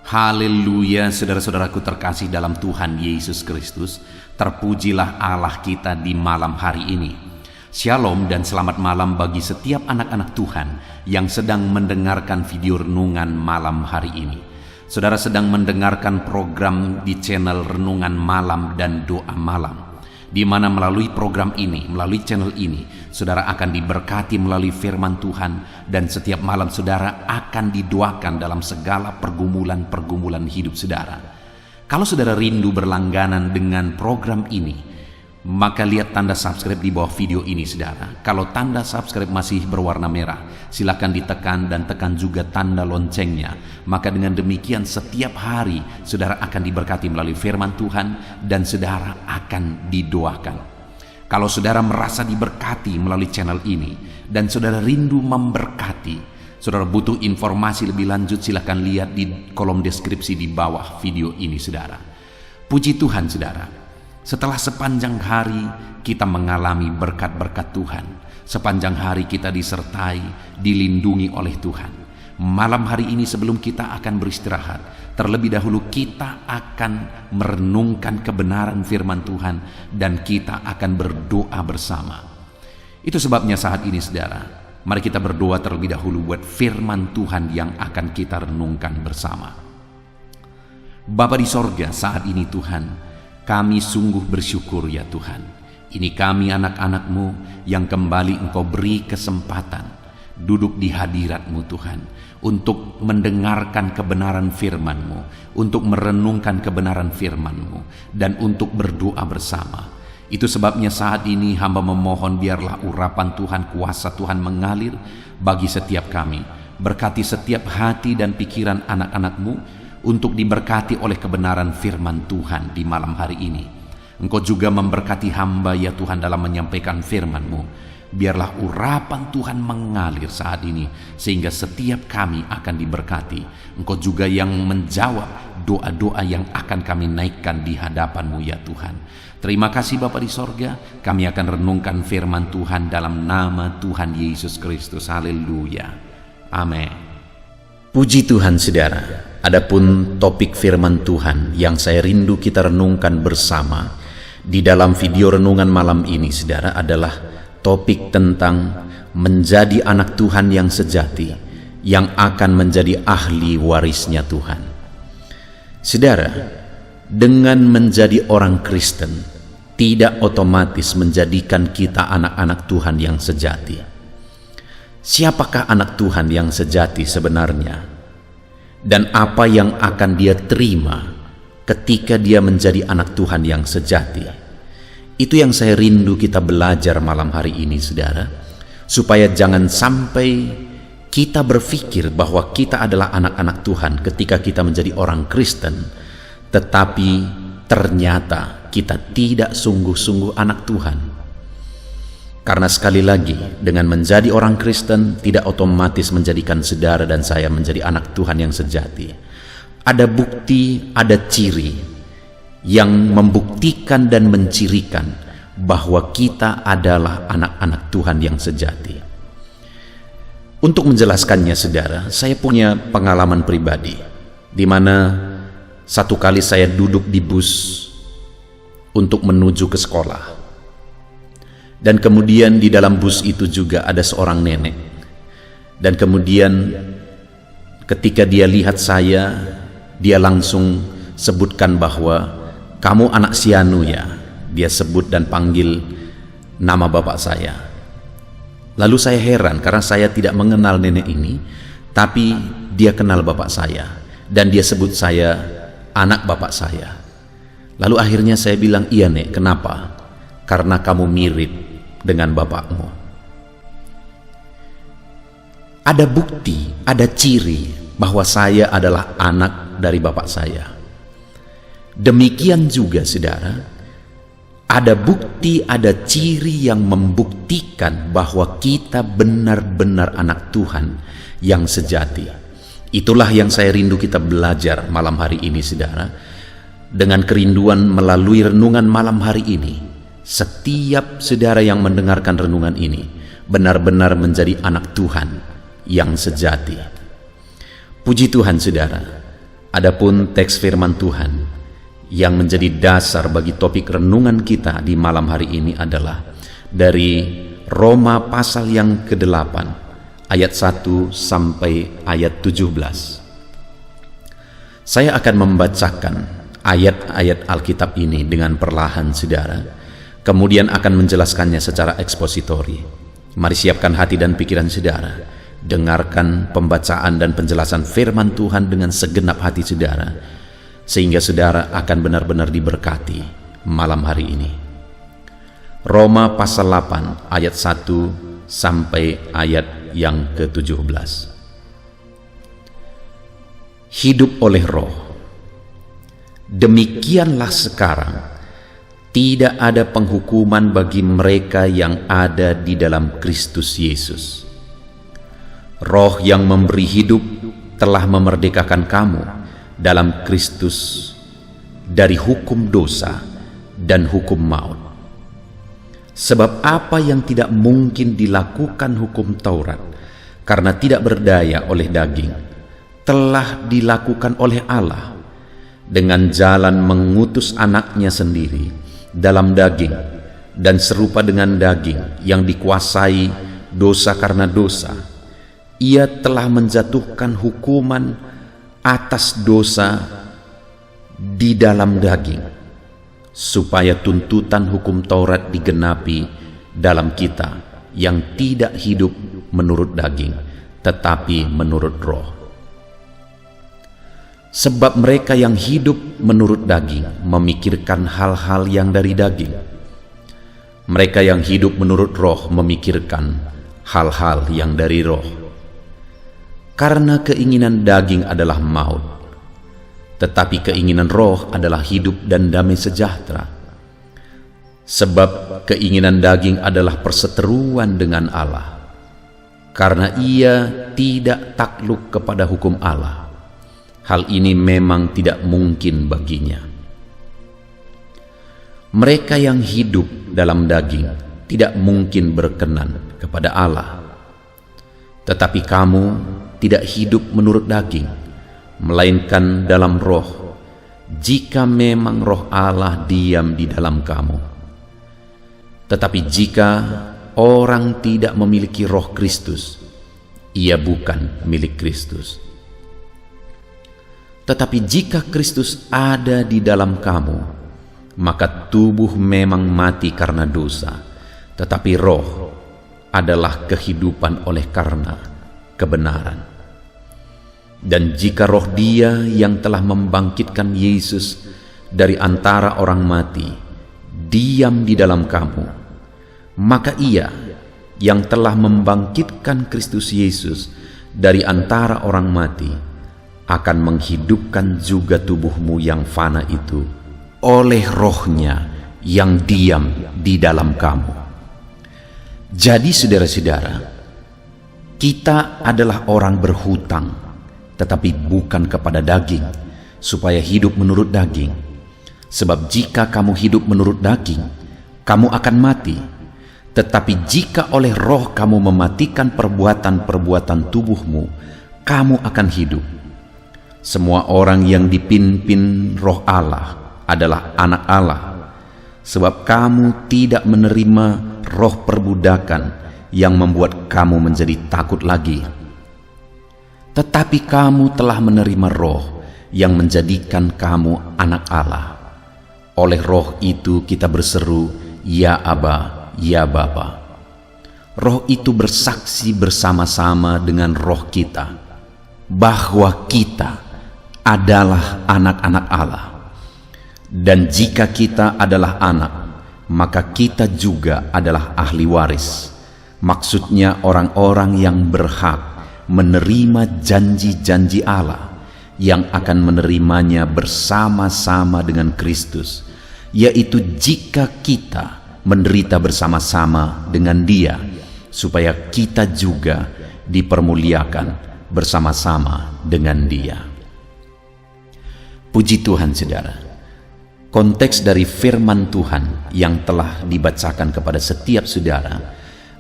Haleluya, saudara-saudaraku terkasih dalam Tuhan Yesus Kristus. Terpujilah Allah kita di malam hari ini. Shalom dan selamat malam bagi setiap anak-anak Tuhan yang sedang mendengarkan video renungan malam hari ini. Saudara sedang mendengarkan program di channel Renungan Malam dan Doa Malam, di mana melalui program ini, melalui channel ini, saudara akan diberkati melalui firman Tuhan, dan setiap malam saudara akan didoakan dalam segala pergumulan-pergumulan hidup saudara. Kalau saudara rindu berlangganan dengan program ini, maka lihat tanda subscribe di bawah video ini saudara. Kalau tanda subscribe masih berwarna merah, silakan ditekan dan tekan juga tanda loncengnya. Maka dengan demikian setiap hari saudara akan diberkati melalui firman Tuhan dan saudara akan didoakan. Kalau saudara merasa diberkati melalui channel ini dan saudara rindu memberkati, saudara butuh informasi lebih lanjut, silakan lihat di kolom deskripsi di bawah video ini saudara. Puji Tuhan saudara, setelah sepanjang hari kita mengalami berkat-berkat Tuhan, sepanjang hari kita disertai, dilindungi oleh Tuhan. Malam hari ini sebelum kita akan beristirahat, terlebih dahulu kita akan merenungkan kebenaran firman Tuhan dan kita akan berdoa bersama. Itu sebabnya saat ini saudara, mari kita berdoa terlebih dahulu buat firman Tuhan yang akan kita renungkan bersama. Bapa di sorga, saat ini Tuhan, kami sungguh bersyukur ya Tuhan. Ini kami anak-anak-Mu yang kembali Engkau beri kesempatan duduk di hadirat-Mu Tuhan, untuk mendengarkan kebenaran firman-Mu, untuk merenungkan kebenaran firman-Mu, dan untuk berdoa bersama. Itu sebabnya saat ini hamba memohon biarlah urapan Tuhan, kuasa Tuhan mengalir bagi setiap kami. Berkati setiap hati dan pikiran anak-anak-Mu untuk diberkati oleh kebenaran firman Tuhan di malam hari ini. Engkau juga memberkati hamba ya Tuhan dalam menyampaikan firman-Mu. Biarlah urapan Tuhan mengalir saat ini, sehingga setiap kami akan diberkati. Engkau juga yang menjawab doa-doa yang akan kami naikkan di hadapan-Mu ya Tuhan. Terima kasih Bapa di sorga, kami akan renungkan firman Tuhan dalam nama Tuhan Yesus Kristus. Haleluya, amin. Puji Tuhan saudara, adapun topik firman Tuhan yang saya rindu kita renungkan bersama di dalam video renungan malam ini saudara adalah topik tentang menjadi anak Tuhan yang sejati, yang akan menjadi ahli warisnya Tuhan. Saudara, dengan menjadi orang Kristen tidak otomatis menjadikan kita anak-anak Tuhan yang sejati. Siapakah anak Tuhan yang sejati sebenarnya? Dan apa yang akan dia terima ketika dia menjadi anak Tuhan yang sejati? Itu yang saya rindu kita belajar malam hari ini saudara, supaya jangan sampai kita berpikir bahwa kita adalah anak-anak Tuhan ketika kita menjadi orang Kristen, tetapi ternyata kita tidak sungguh-sungguh anak Tuhan. Karena sekali lagi, dengan menjadi orang Kristen tidak otomatis menjadikan saudara dan saya menjadi anak Tuhan yang sejati. Ada bukti, ada ciri yang membuktikan dan mencirikan bahwa kita adalah anak-anak Tuhan yang sejati. Untuk menjelaskannya saudara, saya punya pengalaman pribadi, di mana satu kali saya duduk di bus untuk menuju ke sekolah, dan kemudian di dalam bus itu juga ada seorang nenek, dan kemudian ketika dia lihat saya, dia langsung sebutkan bahwa kamu anak Sianu ya. Dia sebut dan panggil nama bapak saya. Lalu saya heran karena saya tidak mengenal nenek ini, tapi dia kenal bapak saya dan dia sebut saya anak bapak saya. Lalu akhirnya saya bilang, iya nek, kenapa? Karena kamu mirip dengan bapakmu. Ada bukti, ada ciri bahwa saya adalah anak dari bapak saya. Demikian juga saudara, ada bukti, ada ciri yang membuktikan bahwa kita benar-benar anak Tuhan yang sejati. Itulah yang saya rindu kita belajar malam hari ini saudara. Dengan kerinduan melalui renungan malam hari ini, setiap saudara yang mendengarkan renungan ini benar-benar menjadi anak Tuhan yang sejati. Puji Tuhan saudara, Adapun teks firman Tuhan yang menjadi dasar bagi topik renungan kita di malam hari ini adalah dari Roma pasal yang ke-8 ayat 1 sampai ayat 17. Saya akan membacakan ayat-ayat Alkitab ini dengan perlahan, saudara, kemudian akan menjelaskannya secara ekspositori. Mari siapkan hati dan pikiran saudara, dengarkan pembacaan dan penjelasan firman Tuhan dengan segenap hati saudara, sehingga saudara akan benar-benar diberkati malam hari ini. Roma pasal 8 ayat 1 sampai ayat yang ke-17. Hidup oleh roh. Demikianlah sekarang tidak ada penghukuman bagi mereka yang ada di dalam Kristus Yesus. Roh yang memberi hidup telah memerdekakan kamu dalam Kristus dari hukum dosa dan hukum maut. Sebab apa yang tidak mungkin dilakukan hukum Taurat karena tidak berdaya oleh daging, telah dilakukan oleh Allah dengan jalan mengutus anaknya sendiri dalam daging, dan serupa dengan daging yang dikuasai dosa karena dosa, ia telah menjatuhkan hukuman atas dosa di dalam daging, supaya tuntutan hukum Taurat digenapi dalam kita yang tidak hidup menurut daging, tetapi menurut roh. Sebab mereka yang hidup menurut daging memikirkan hal-hal yang dari daging. Mereka yang hidup menurut roh memikirkan hal-hal yang dari roh. Karena keinginan daging adalah maut, tetapi keinginan roh adalah hidup dan damai sejahtera. Sebab keinginan daging adalah perseteruan dengan Allah, karena ia tidak takluk kepada hukum Allah. Hal ini memang tidak mungkin baginya. Mereka yang hidup dalam daging tidak mungkin berkenan kepada Allah. Tetapi kamu tidak hidup menurut daging, melainkan dalam roh, jika memang roh Allah diam di dalam kamu. Tetapi jika orang tidak memiliki roh Kristus, ia bukan milik Kristus. Tetapi jika Kristus ada di dalam kamu, maka tubuh memang mati karena dosa, tetapi roh adalah kehidupan oleh karena kebenaran. Dan jika roh Dia yang telah membangkitkan Yesus dari antara orang mati diam di dalam kamu, maka Ia yang telah membangkitkan Kristus Yesus dari antara orang mati akan menghidupkan juga tubuhmu yang fana itu oleh rohnya yang diam di dalam kamu. Jadi saudara-saudara, kita adalah orang berhutang, tetapi bukan kepada daging, supaya hidup menurut daging. Sebab jika kamu hidup menurut daging, kamu akan mati. Tetapi jika oleh roh kamu mematikan perbuatan-perbuatan tubuhmu, kamu akan hidup. Semua orang yang dipimpin roh Allah adalah anak Allah. Sebab kamu tidak menerima roh perbudakan yang membuat kamu menjadi takut lagi. Tetapi kamu telah menerima roh yang menjadikan kamu anak Allah. Oleh roh itu kita berseru, Ya Aba, Ya Bapa. Roh itu bersaksi bersama-sama dengan roh kita bahwa kita adalah anak-anak Allah. Dan jika kita adalah anak, maka kita juga adalah ahli waris. Maksudnya orang-orang yang berhak menerima janji-janji Allah, yang akan menerimanya bersama-sama dengan Kristus, yaitu jika kita menderita bersama-sama dengan Dia, supaya kita juga dipermuliakan bersama-sama dengan Dia. Puji Tuhan, saudara. Konteks dari firman Tuhan yang telah dibacakan kepada setiap saudara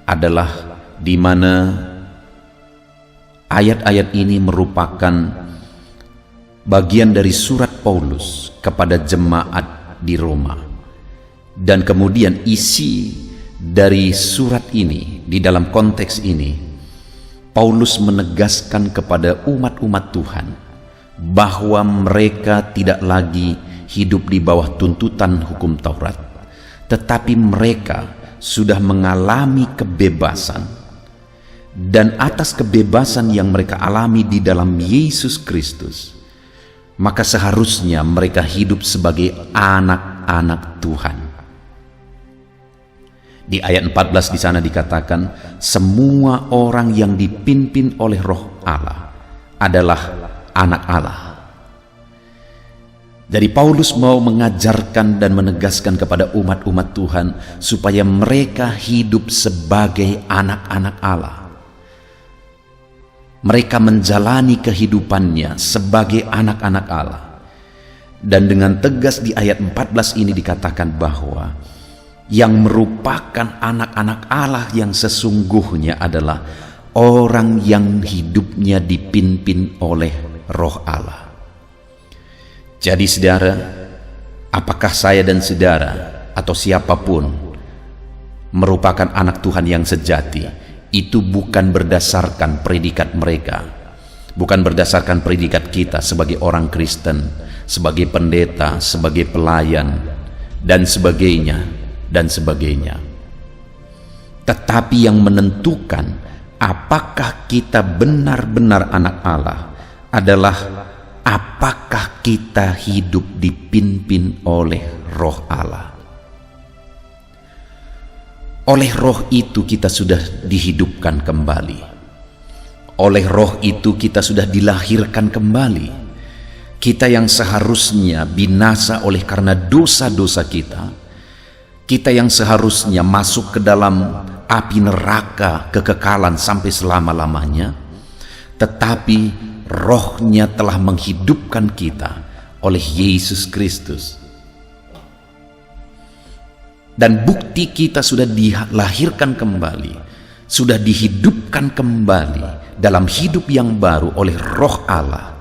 adalah di mana ayat-ayat ini merupakan bagian dari surat Paulus kepada jemaat di Roma. Dan kemudian isi dari surat ini, di dalam konteks ini, Paulus menegaskan kepada umat-umat Tuhan bahwa mereka tidak lagi hidup di bawah tuntutan hukum Taurat, tetapi mereka sudah mengalami kebebasan, dan atas kebebasan yang mereka alami di dalam Yesus Kristus, maka seharusnya mereka hidup sebagai anak-anak Tuhan. Di ayat 14 di sana dikatakan, semua orang yang dipimpin oleh Roh Allah adalah anak Allah. Jadi Paulus mau mengajarkan dan menegaskan kepada umat-umat Tuhan supaya mereka hidup sebagai anak-anak Allah. Mereka menjalani kehidupannya sebagai anak-anak Allah. Dan dengan tegas di ayat 14 ini dikatakan bahwa yang merupakan anak-anak Allah yang sesungguhnya adalah orang yang hidupnya dipimpin oleh Roh Allah. Jadi saudara, apakah saya dan saudara atau siapapun merupakan anak Tuhan yang sejati, itu bukan berdasarkan predikat mereka, bukan berdasarkan predikat kita sebagai orang Kristen, sebagai pendeta, sebagai pelayan, dan sebagainya, tetapi yang menentukan apakah kita benar-benar anak Allah adalah apakah kita hidup dipimpin oleh Roh Allah. Oleh Roh itu kita sudah dihidupkan kembali. Oleh Roh itu kita sudah dilahirkan kembali. Kita yang seharusnya binasa oleh karena dosa-dosa kita yang seharusnya masuk ke dalam api neraka kekekalan sampai selama-lamanya, tetapi Rohnya telah menghidupkan kita oleh Yesus Kristus. Dan bukti kita sudah dilahirkan kembali, sudah dihidupkan kembali dalam hidup yang baru oleh Roh Allah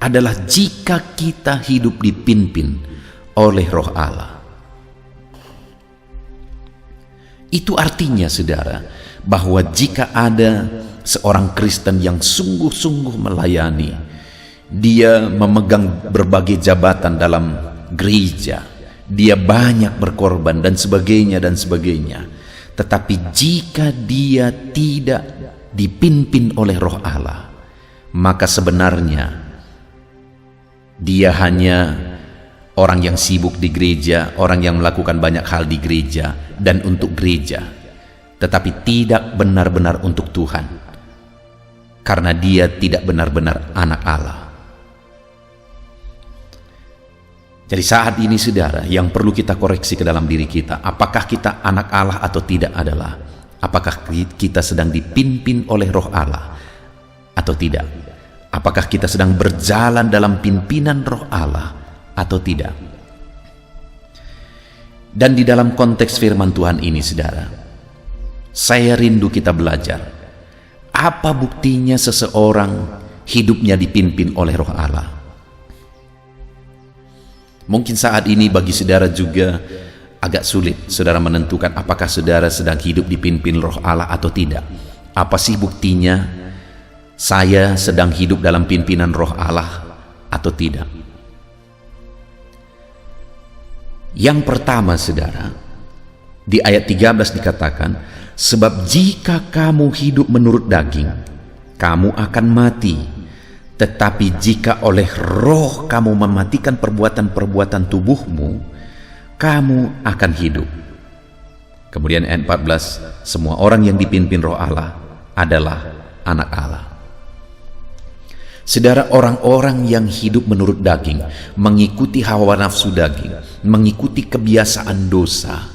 adalah jika kita hidup dipimpin oleh Roh Allah. Itu artinya saudara, bahwa jika ada seorang Kristen yang sungguh-sungguh melayani, dia memegang berbagai jabatan dalam gereja, dia banyak berkorban dan sebagainya, tetapi jika dia tidak dipimpin oleh Roh Allah, maka sebenarnya dia hanya orang yang sibuk di gereja, orang yang melakukan banyak hal di gereja dan untuk gereja, tetapi tidak benar-benar untuk Tuhan, karena dia tidak benar-benar anak Allah. Jadi saat ini saudara, yang perlu kita koreksi ke dalam diri kita, apakah kita anak Allah atau tidak adalah apakah kita sedang dipimpin oleh Roh Allah atau tidak. Apakah kita sedang berjalan dalam pimpinan Roh Allah atau tidak. Dan di dalam konteks firman Tuhan ini saudara, saya rindu kita belajar apa buktinya seseorang hidupnya dipimpin oleh Roh Allah. Mungkin saat ini bagi saudara juga agak sulit saudara menentukan apakah saudara sedang hidup dipimpin Roh Allah atau tidak. Apa sih buktinya saya sedang hidup dalam pimpinan Roh Allah atau tidak? Yang pertama saudara, di ayat 13 dikatakan, sebab jika kamu hidup menurut daging, kamu akan mati. Tetapi jika oleh Roh kamu mematikan perbuatan-perbuatan tubuhmu, kamu akan hidup. Kemudian ayat 14, semua orang yang dipimpin Roh Allah adalah anak Allah. Saudara, orang-orang yang hidup menurut daging, mengikuti hawa nafsu daging, mengikuti kebiasaan dosa,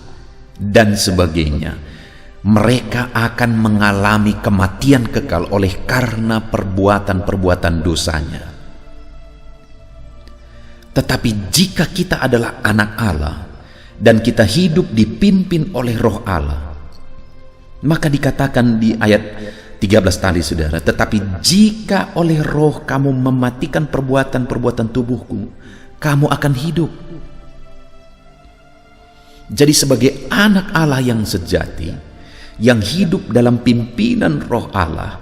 dan sebagainya, mereka akan mengalami kematian kekal oleh karena perbuatan-perbuatan dosanya. Tetapi jika kita adalah anak Allah, dan kita hidup dipimpin oleh Roh Allah, maka dikatakan di ayat 13 tadi saudara, tetapi jika oleh roh kamu mematikan perbuatan-perbuatan tubuhku, kamu akan hidup. Jadi sebagai anak Allah yang sejati, yang hidup dalam pimpinan roh Allah,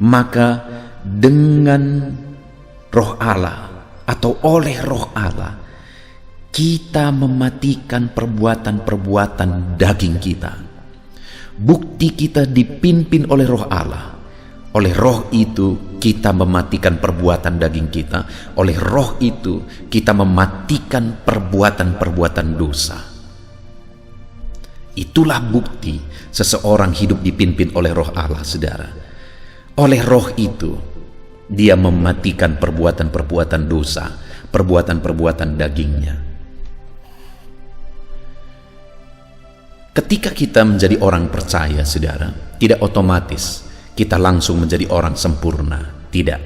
maka dengan roh Allah atau oleh roh Allah, kita mematikan perbuatan-perbuatan daging kita. Bukti kita dipimpin oleh roh Allah. Oleh roh itu kita mematikan perbuatan daging kita. Oleh roh itu kita mematikan perbuatan-perbuatan dosa. Itulah bukti seseorang hidup dipimpin oleh roh Allah, saudara. Oleh roh itu dia mematikan perbuatan-perbuatan dosa, perbuatan-perbuatan dagingnya. Ketika kita menjadi orang percaya, saudara, tidak otomatis kita langsung menjadi orang sempurna. Tidak.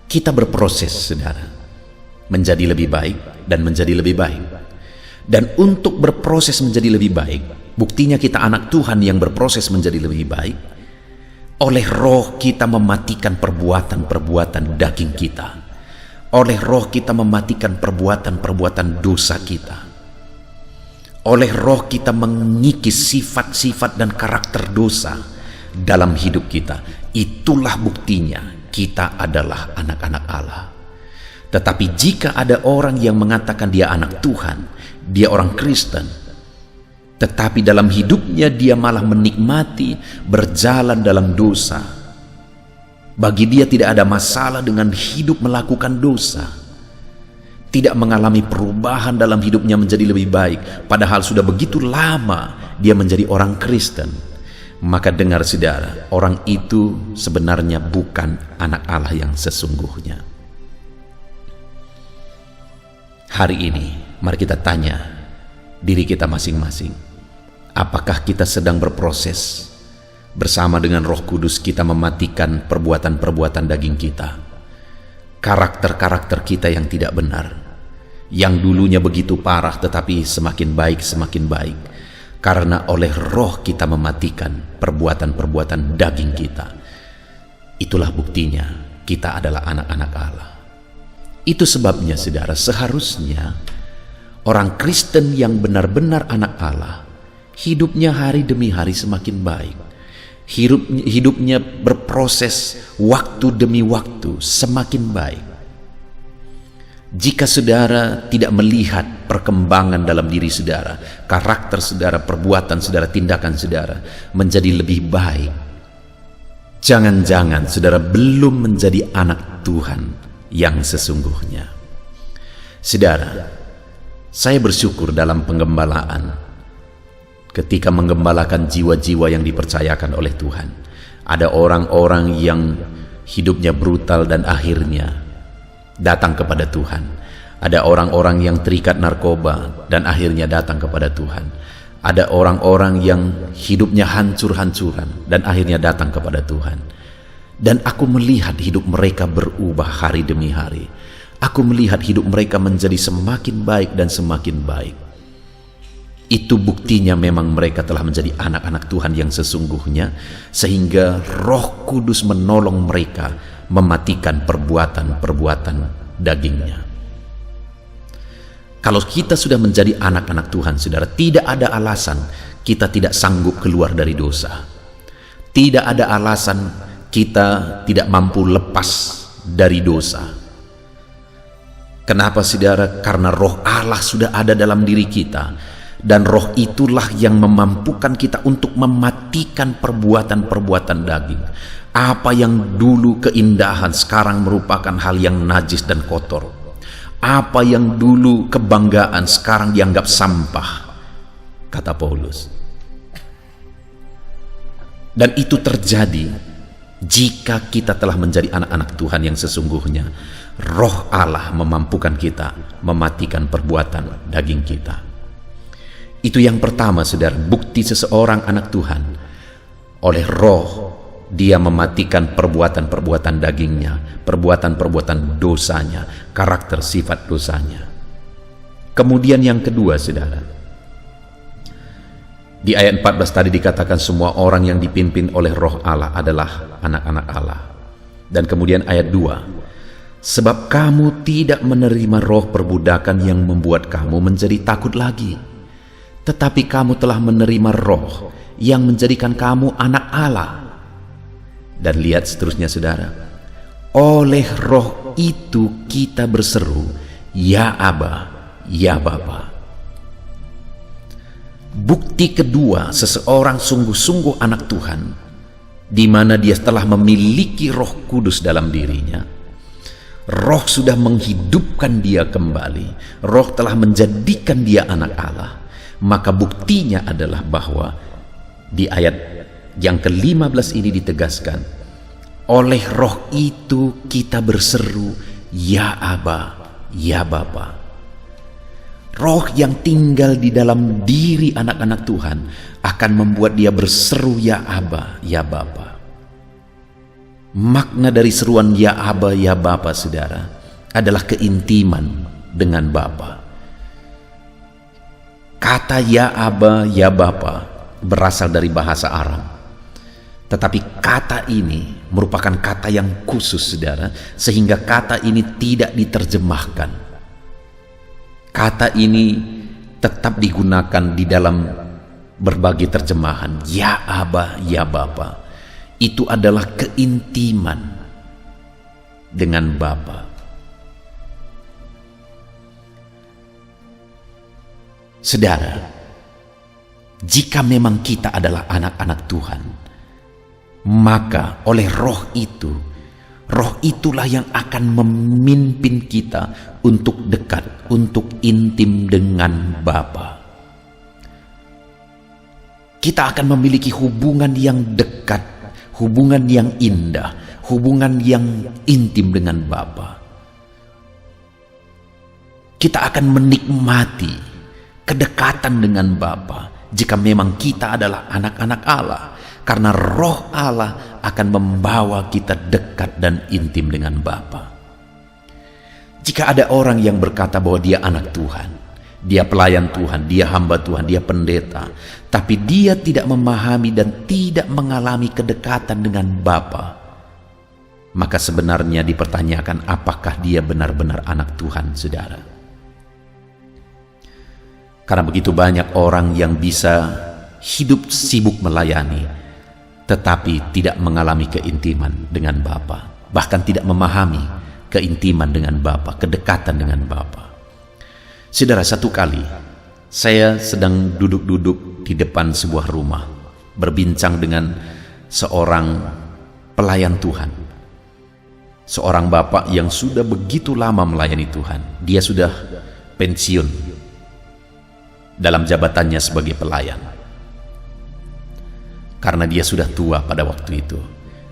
Kita berproses, saudara, menjadi lebih baik dan menjadi lebih baik. Dan untuk berproses menjadi lebih baik, buktinya kita anak Tuhan yang berproses menjadi lebih baik, oleh roh kita mematikan perbuatan-perbuatan daging kita. Oleh roh kita mematikan perbuatan-perbuatan dosa kita. Oleh roh kita mengikis sifat-sifat dan karakter dosa dalam hidup kita. Itulah buktinya kita adalah anak-anak Allah. Tetapi jika ada orang yang mengatakan dia anak Tuhan, dia orang Kristen, tetapi dalam hidupnya dia malah menikmati berjalan dalam dosa, bagi dia tidak ada masalah dengan hidup melakukan dosa, tidak mengalami perubahan dalam hidupnya menjadi lebih baik, padahal sudah begitu lama dia menjadi orang Kristen, maka dengar saudara, orang itu sebenarnya bukan anak Allah yang sesungguhnya. Hari ini mari kita tanya diri kita masing-masing, apakah kita sedang berproses bersama dengan Roh Kudus kita mematikan perbuatan-perbuatan daging kita, karakter-karakter kita yang tidak benar, yang dulunya begitu parah tetapi semakin baik, karena oleh roh kita mematikan perbuatan-perbuatan daging kita. Itulah buktinya kita adalah anak-anak Allah. Itu sebabnya saudara, seharusnya orang Kristen yang benar-benar anak Allah, hidupnya hari demi hari semakin baik. Hidupnya berproses waktu demi waktu semakin baik. Jika saudara tidak melihat perkembangan dalam diri saudara, karakter saudara, perbuatan saudara, tindakan saudara menjadi lebih baik, jangan-jangan saudara belum menjadi anak Tuhan yang sesungguhnya. Saudara, saya bersyukur dalam penggembalaan, ketika menggembalakan jiwa-jiwa yang dipercayakan oleh Tuhan, ada orang-orang yang hidupnya brutal dan akhirnya datang kepada Tuhan. Ada orang-orang yang terikat narkoba dan akhirnya datang kepada Tuhan. Ada orang-orang yang hidupnya hancur-hancuran dan akhirnya datang kepada Tuhan. Dan aku melihat hidup mereka berubah hari demi hari. Aku melihat hidup mereka menjadi semakin baik dan semakin baik. Itu buktinya memang mereka telah menjadi anak-anak Tuhan yang sesungguhnya, sehingga Roh Kudus menolong mereka mematikan perbuatan-perbuatan dagingnya. Kalau kita sudah menjadi anak-anak Tuhan, saudara, tidak ada alasan kita tidak sanggup keluar dari dosa. Tidak ada alasan kita tidak mampu lepas dari dosa. Kenapa saudara? Karena roh Allah sudah ada dalam diri kita, dan roh itulah yang memampukan kita untuk mematikan perbuatan-perbuatan daging. Apa yang dulu keindahan sekarang merupakan hal yang najis dan kotor. Apa yang dulu kebanggaan sekarang dianggap sampah, kata Paulus. Dan itu terjadi jika kita telah menjadi anak-anak Tuhan yang sesungguhnya. Roh Allah memampukan kita mematikan perbuatan daging kita. Itu yang pertama, saudara, bukti seseorang anak Tuhan. Oleh roh dia mematikan perbuatan-perbuatan dagingnya, perbuatan-perbuatan dosanya, karakter sifat dosanya. Kemudian yang kedua, saudara, Di ayat 14 tadi dikatakan semua orang yang dipimpin oleh Roh Allah adalah anak-anak Allah. Dan kemudian ayat 2, sebab kamu tidak menerima roh perbudakan yang membuat kamu menjadi takut lagi, tetapi kamu telah menerima roh yang menjadikan kamu anak Allah. Dan lihat seterusnya saudara, oleh roh itu kita berseru, ya Aba, ya Bapa. Bukti kedua seseorang sungguh-sungguh anak Tuhan, di mana dia telah memiliki Roh Kudus dalam dirinya. Roh sudah menghidupkan dia kembali. Roh telah menjadikan dia anak Allah. Maka buktinya adalah bahwa di ayat yang ke-15 ini ditegaskan, oleh roh itu kita berseru, ya Aba, ya Bapa. Roh yang tinggal di dalam diri anak-anak Tuhan akan membuat dia berseru, ya Aba, ya Bapa. Makna dari seruan ya Aba, ya Bapa, saudara, adalah keintiman dengan Bapa. Kata ya Aba, ya Bapa berasal dari bahasa Aram. Tetapi kata ini merupakan kata yang khusus, saudara, sehingga kata ini tidak diterjemahkan. Kata ini tetap digunakan di dalam berbagai terjemahan. Ya Aba, ya Bapa. Itu adalah keintiman dengan Bapa. Saudara, jika memang kita adalah anak-anak Tuhan, maka oleh roh itu, roh itulah yang akan memimpin kita untuk dekat, untuk intim dengan Bapa. Kita akan memiliki hubungan yang dekat, hubungan yang indah, hubungan yang intim dengan Bapa. Kita akan menikmati kedekatan dengan Bapa jika memang kita adalah anak-anak Allah. Karena roh Allah akan membawa kita dekat dan intim dengan Bapa. Jika ada orang yang berkata bahwa dia anak Tuhan, dia pelayan Tuhan, dia hamba Tuhan, dia pendeta, tapi dia tidak memahami dan tidak mengalami kedekatan dengan Bapa, maka sebenarnya dipertanyakan apakah dia benar-benar anak Tuhan, saudara. Karena begitu banyak orang yang bisa hidup sibuk melayani, tetapi tidak mengalami keintiman dengan Bapa, bahkan tidak memahami keintiman dengan Bapa, kedekatan dengan Bapa. Saudara, satu kali saya sedang duduk-duduk di depan sebuah rumah, berbincang dengan seorang pelayan Tuhan, seorang bapak yang sudah begitu lama melayani Tuhan. Dia sudah pensiun dalam jabatannya sebagai pelayan, karena dia sudah tua pada waktu itu.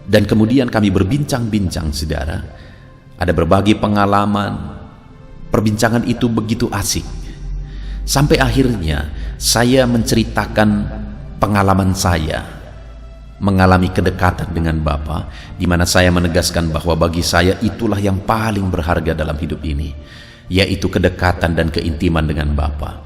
Dan kemudian kami berbincang-bincang, saudara. Ada berbagai pengalaman. Perbincangan itu begitu asik. Sampai akhirnya saya menceritakan pengalaman saya mengalami kedekatan dengan Bapa, di mana saya menegaskan bahwa bagi saya itulah yang paling berharga dalam hidup ini, yaitu kedekatan dan keintiman dengan Bapa.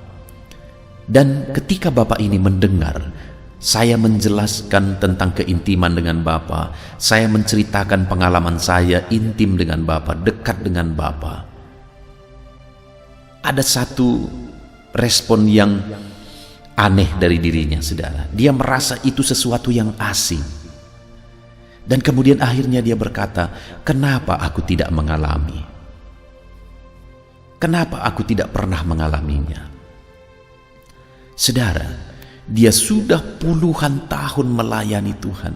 Dan ketika Bapak ini mendengar saya menjelaskan tentang keintiman dengan Bapa, saya menceritakan pengalaman saya intim dengan Bapa, dekat dengan Bapa, ada satu respon yang aneh dari dirinya, saudara. Dia merasa itu sesuatu yang asing. Dan kemudian akhirnya dia berkata, kenapa aku tidak mengalami? Kenapa aku tidak pernah mengalaminya? Saudara, dia sudah puluhan tahun melayani Tuhan.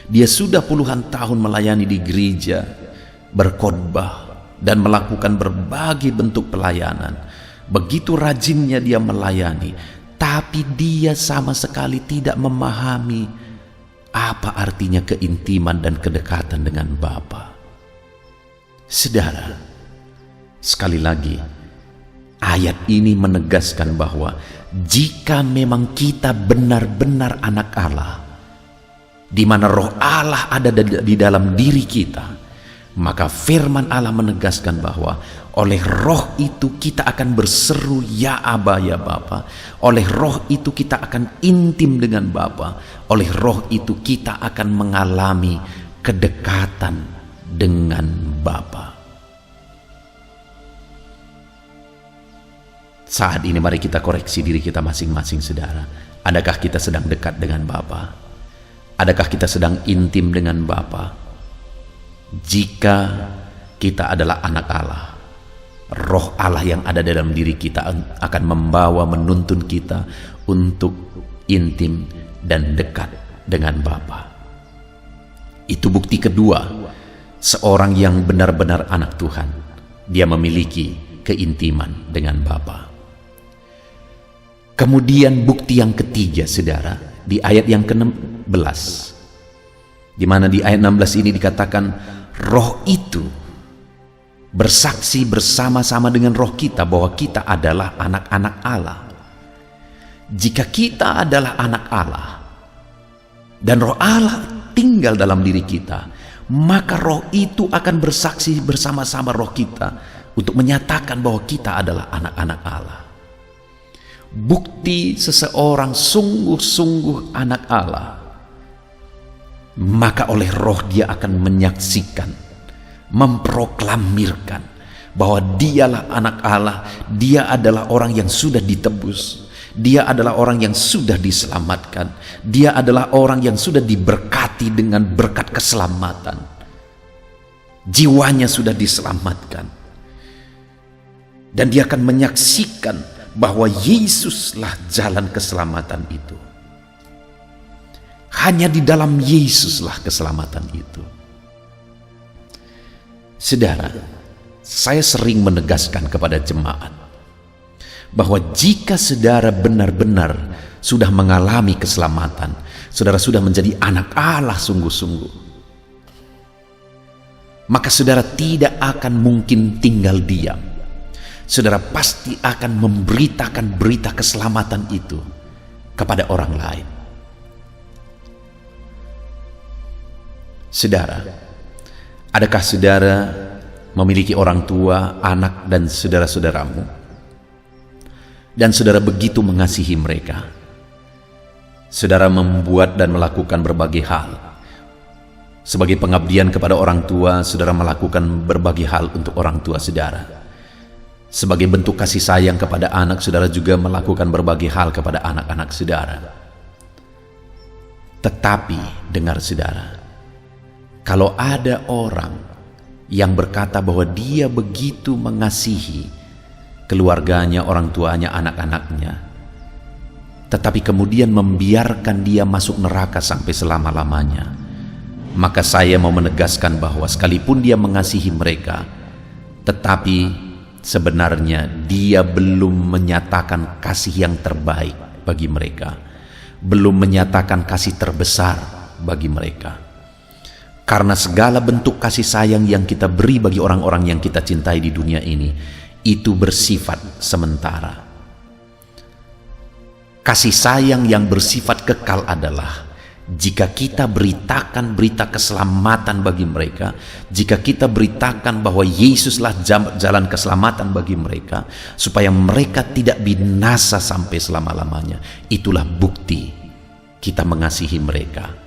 Dia sudah puluhan tahun melayani di gereja, berkhotbah, dan melakukan berbagai bentuk pelayanan. Begitu rajinnya dia melayani, tapi dia sama sekali tidak memahami apa artinya keintiman dan kedekatan dengan Bapa. Saudara, sekali lagi, ayat ini menegaskan bahwa jika memang kita benar-benar anak Allah, di mana roh Allah ada di dalam diri kita, maka firman Allah menegaskan bahwa Oleh roh itu kita akan berseru, ya Aba, ya Bapa. Oleh roh itu kita akan intim dengan Bapa. Oleh roh itu kita akan mengalami kedekatan dengan Bapa. Saat ini mari kita koreksi diri kita masing-masing, saudara. Adakah kita sedang dekat dengan Bapa? Adakah kita sedang intim dengan Bapa? Jika kita adalah anak Allah, Roh Allah yang ada dalam diri kita akan membawa, menuntun kita untuk intim dan dekat dengan Bapa. Itu bukti kedua, seorang yang benar-benar anak Tuhan, dia memiliki keintiman dengan Bapa. Kemudian bukti yang ketiga, saudara, di ayat yang ke-16, di mana di ayat 16 ini dikatakan roh itu bersaksi bersama-sama dengan roh kita bahwa kita adalah anak-anak Allah. Jika kita adalah anak Allah dan roh Allah tinggal dalam diri kita, maka roh itu akan bersaksi bersama-sama roh kita untuk menyatakan bahwa kita adalah anak-anak Allah. Bukti seseorang sungguh-sungguh anak Allah, maka oleh roh dia akan menyaksikan, memproklamirkan bahwa dialah anak Allah, dia adalah orang yang sudah ditebus, dia adalah orang yang sudah diselamatkan, dia adalah orang yang sudah diberkati dengan berkat keselamatan, jiwanya sudah diselamatkan, dan dia akan menyaksikan bahwa Yesuslah jalan keselamatan itu. Hanya di dalam Yesuslah keselamatan itu. Saudara, saya sering menegaskan kepada jemaat bahwa jika saudara benar-benar sudah mengalami keselamatan, saudara sudah menjadi anak Allah sungguh-sungguh, maka saudara tidak akan mungkin tinggal diam. Saudara pasti akan memberitakan berita keselamatan itu kepada orang lain. Saudara, adakah saudara memiliki orang tua, anak, dan saudara-saudaramu, dan saudara begitu mengasihi mereka? Saudara membuat dan melakukan berbagai hal. Sebagai pengabdian kepada orang tua, saudara melakukan berbagai hal untuk orang tua saudara. Sebagai bentuk kasih sayang kepada anak, saudara juga melakukan berbagai hal kepada anak-anak saudara. Tetapi dengar saudara, kalau ada orang yang berkata bahwa dia begitu mengasihi keluarganya, orang tuanya, anak-anaknya, tetapi kemudian membiarkan dia masuk neraka sampai selama-lamanya, maka saya mau menegaskan bahwa sekalipun dia mengasihi mereka, tetapi sebenarnya dia belum menyatakan kasih yang terbaik bagi mereka, belum menyatakan kasih terbesar bagi mereka. Karena segala bentuk kasih sayang yang kita beri bagi orang-orang yang kita cintai di dunia ini, itu bersifat sementara. Kasih sayang yang bersifat kekal adalah jika kita beritakan berita keselamatan bagi mereka, jika kita beritakan bahwa Yesuslah jalan keselamatan bagi mereka, supaya mereka tidak binasa sampai selama-lamanya, itulah bukti kita mengasihi mereka.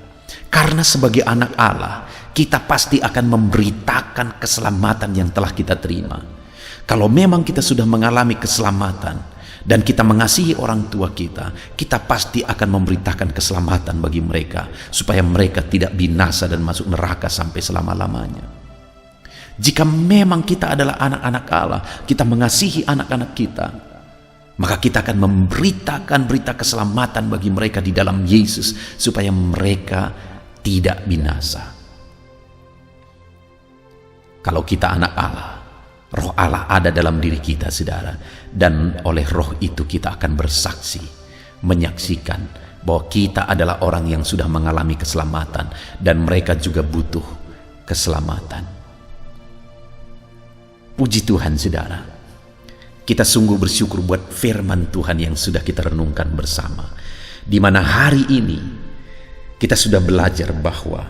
Karena sebagai anak Allah, kita pasti akan memberitakan keselamatan yang telah kita terima. Kalau memang kita sudah mengalami keselamatan dan kita mengasihi orang tua kita, kita pasti akan memberitakan keselamatan bagi mereka, supaya mereka tidak binasa dan masuk neraka sampai selama-lamanya. Jika memang kita adalah anak-anak Allah, kita mengasihi anak-anak kita, maka kita akan memberitakan berita keselamatan bagi mereka di dalam Yesus, supaya mereka tidak binasa. Kalau kita anak Allah, Roh Allah ada dalam diri kita, saudara, dan oleh roh itu kita akan bersaksi, menyaksikan bahwa kita adalah orang yang sudah mengalami keselamatan, dan mereka juga butuh keselamatan. Puji Tuhan, saudara, kita sungguh bersyukur buat firman Tuhan yang sudah kita renungkan bersama, di mana hari ini kita sudah belajar bahwa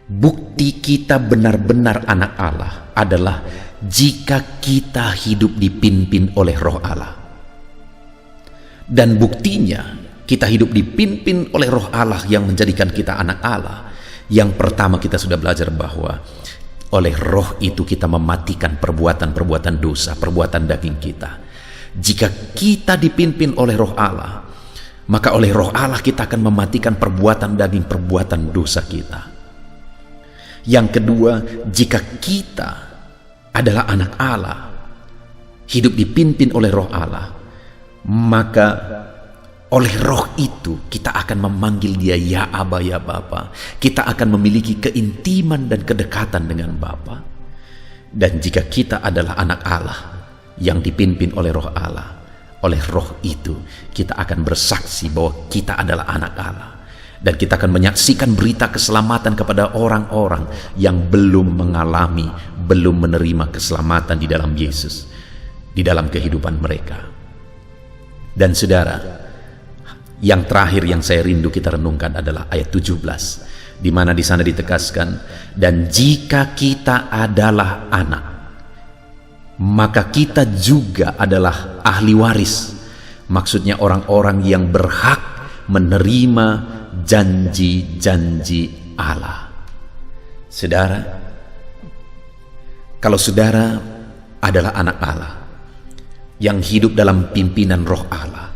bukti kita benar-benar anak Allah adalah jika kita hidup dipimpin oleh Roh Allah. Dan buktinya kita hidup dipimpin oleh Roh Allah yang menjadikan kita anak Allah. Yang pertama, kita sudah belajar bahwa oleh Roh itu kita mematikan perbuatan-perbuatan dosa, perbuatan daging kita. Jika kita dipimpin oleh Roh Allah, maka oleh Roh Allah kita akan mematikan perbuatan daging, perbuatan dosa kita. Yang kedua, jika kita adalah anak Allah, hidup dipimpin oleh Roh Allah, maka oleh Roh itu kita akan memanggil Dia ya Aba, ya Bapa. Kita akan memiliki keintiman dan kedekatan dengan Bapa. Dan jika kita adalah anak Allah yang dipimpin oleh Roh Allah, oleh Roh itu kita akan bersaksi bahwa kita adalah anak Allah. Dan kita akan menyaksikan berita keselamatan kepada orang-orang yang belum mengalami, belum menerima keselamatan di dalam Yesus, di dalam kehidupan mereka. Dan saudara, yang terakhir yang saya rindu kita renungkan adalah ayat 17, di mana di sana ditegaskan, dan jika kita adalah anak, maka kita juga adalah ahli waris. Maksudnya orang-orang yang berhak menerima janji-janji Allah. Saudara, kalau saudara adalah anak Allah yang hidup dalam pimpinan Roh Allah,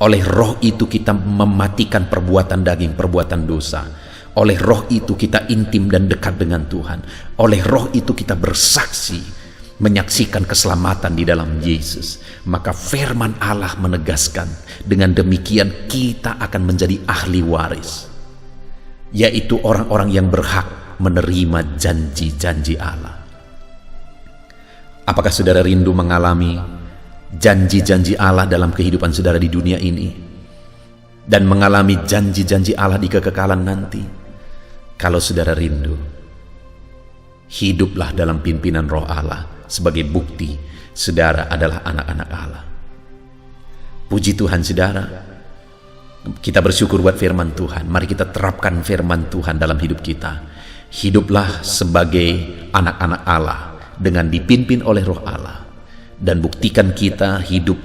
oleh Roh itu kita mematikan perbuatan daging, perbuatan dosa. Oleh Roh itu kita intim dan dekat dengan Tuhan. Oleh Roh itu kita bersaksi, menyaksikan keselamatan di dalam Yesus. Maka firman Allah menegaskan, dengan demikian kita akan menjadi ahli waris, yaitu orang-orang yang berhak menerima janji-janji Allah. Apakah saudara rindu mengalami janji-janji Allah dalam kehidupan saudara di dunia ini, dan mengalami janji-janji Allah di kekekalan nanti? Kalau saudara rindu, hiduplah dalam pimpinan Roh Allah sebagai bukti saudara adalah anak-anak Allah. Puji Tuhan saudara, kita bersyukur buat firman Tuhan. Mari kita terapkan firman Tuhan dalam hidup kita. Hiduplah sebagai anak-anak Allah dengan dipimpin oleh Roh Allah, dan buktikan kita hidup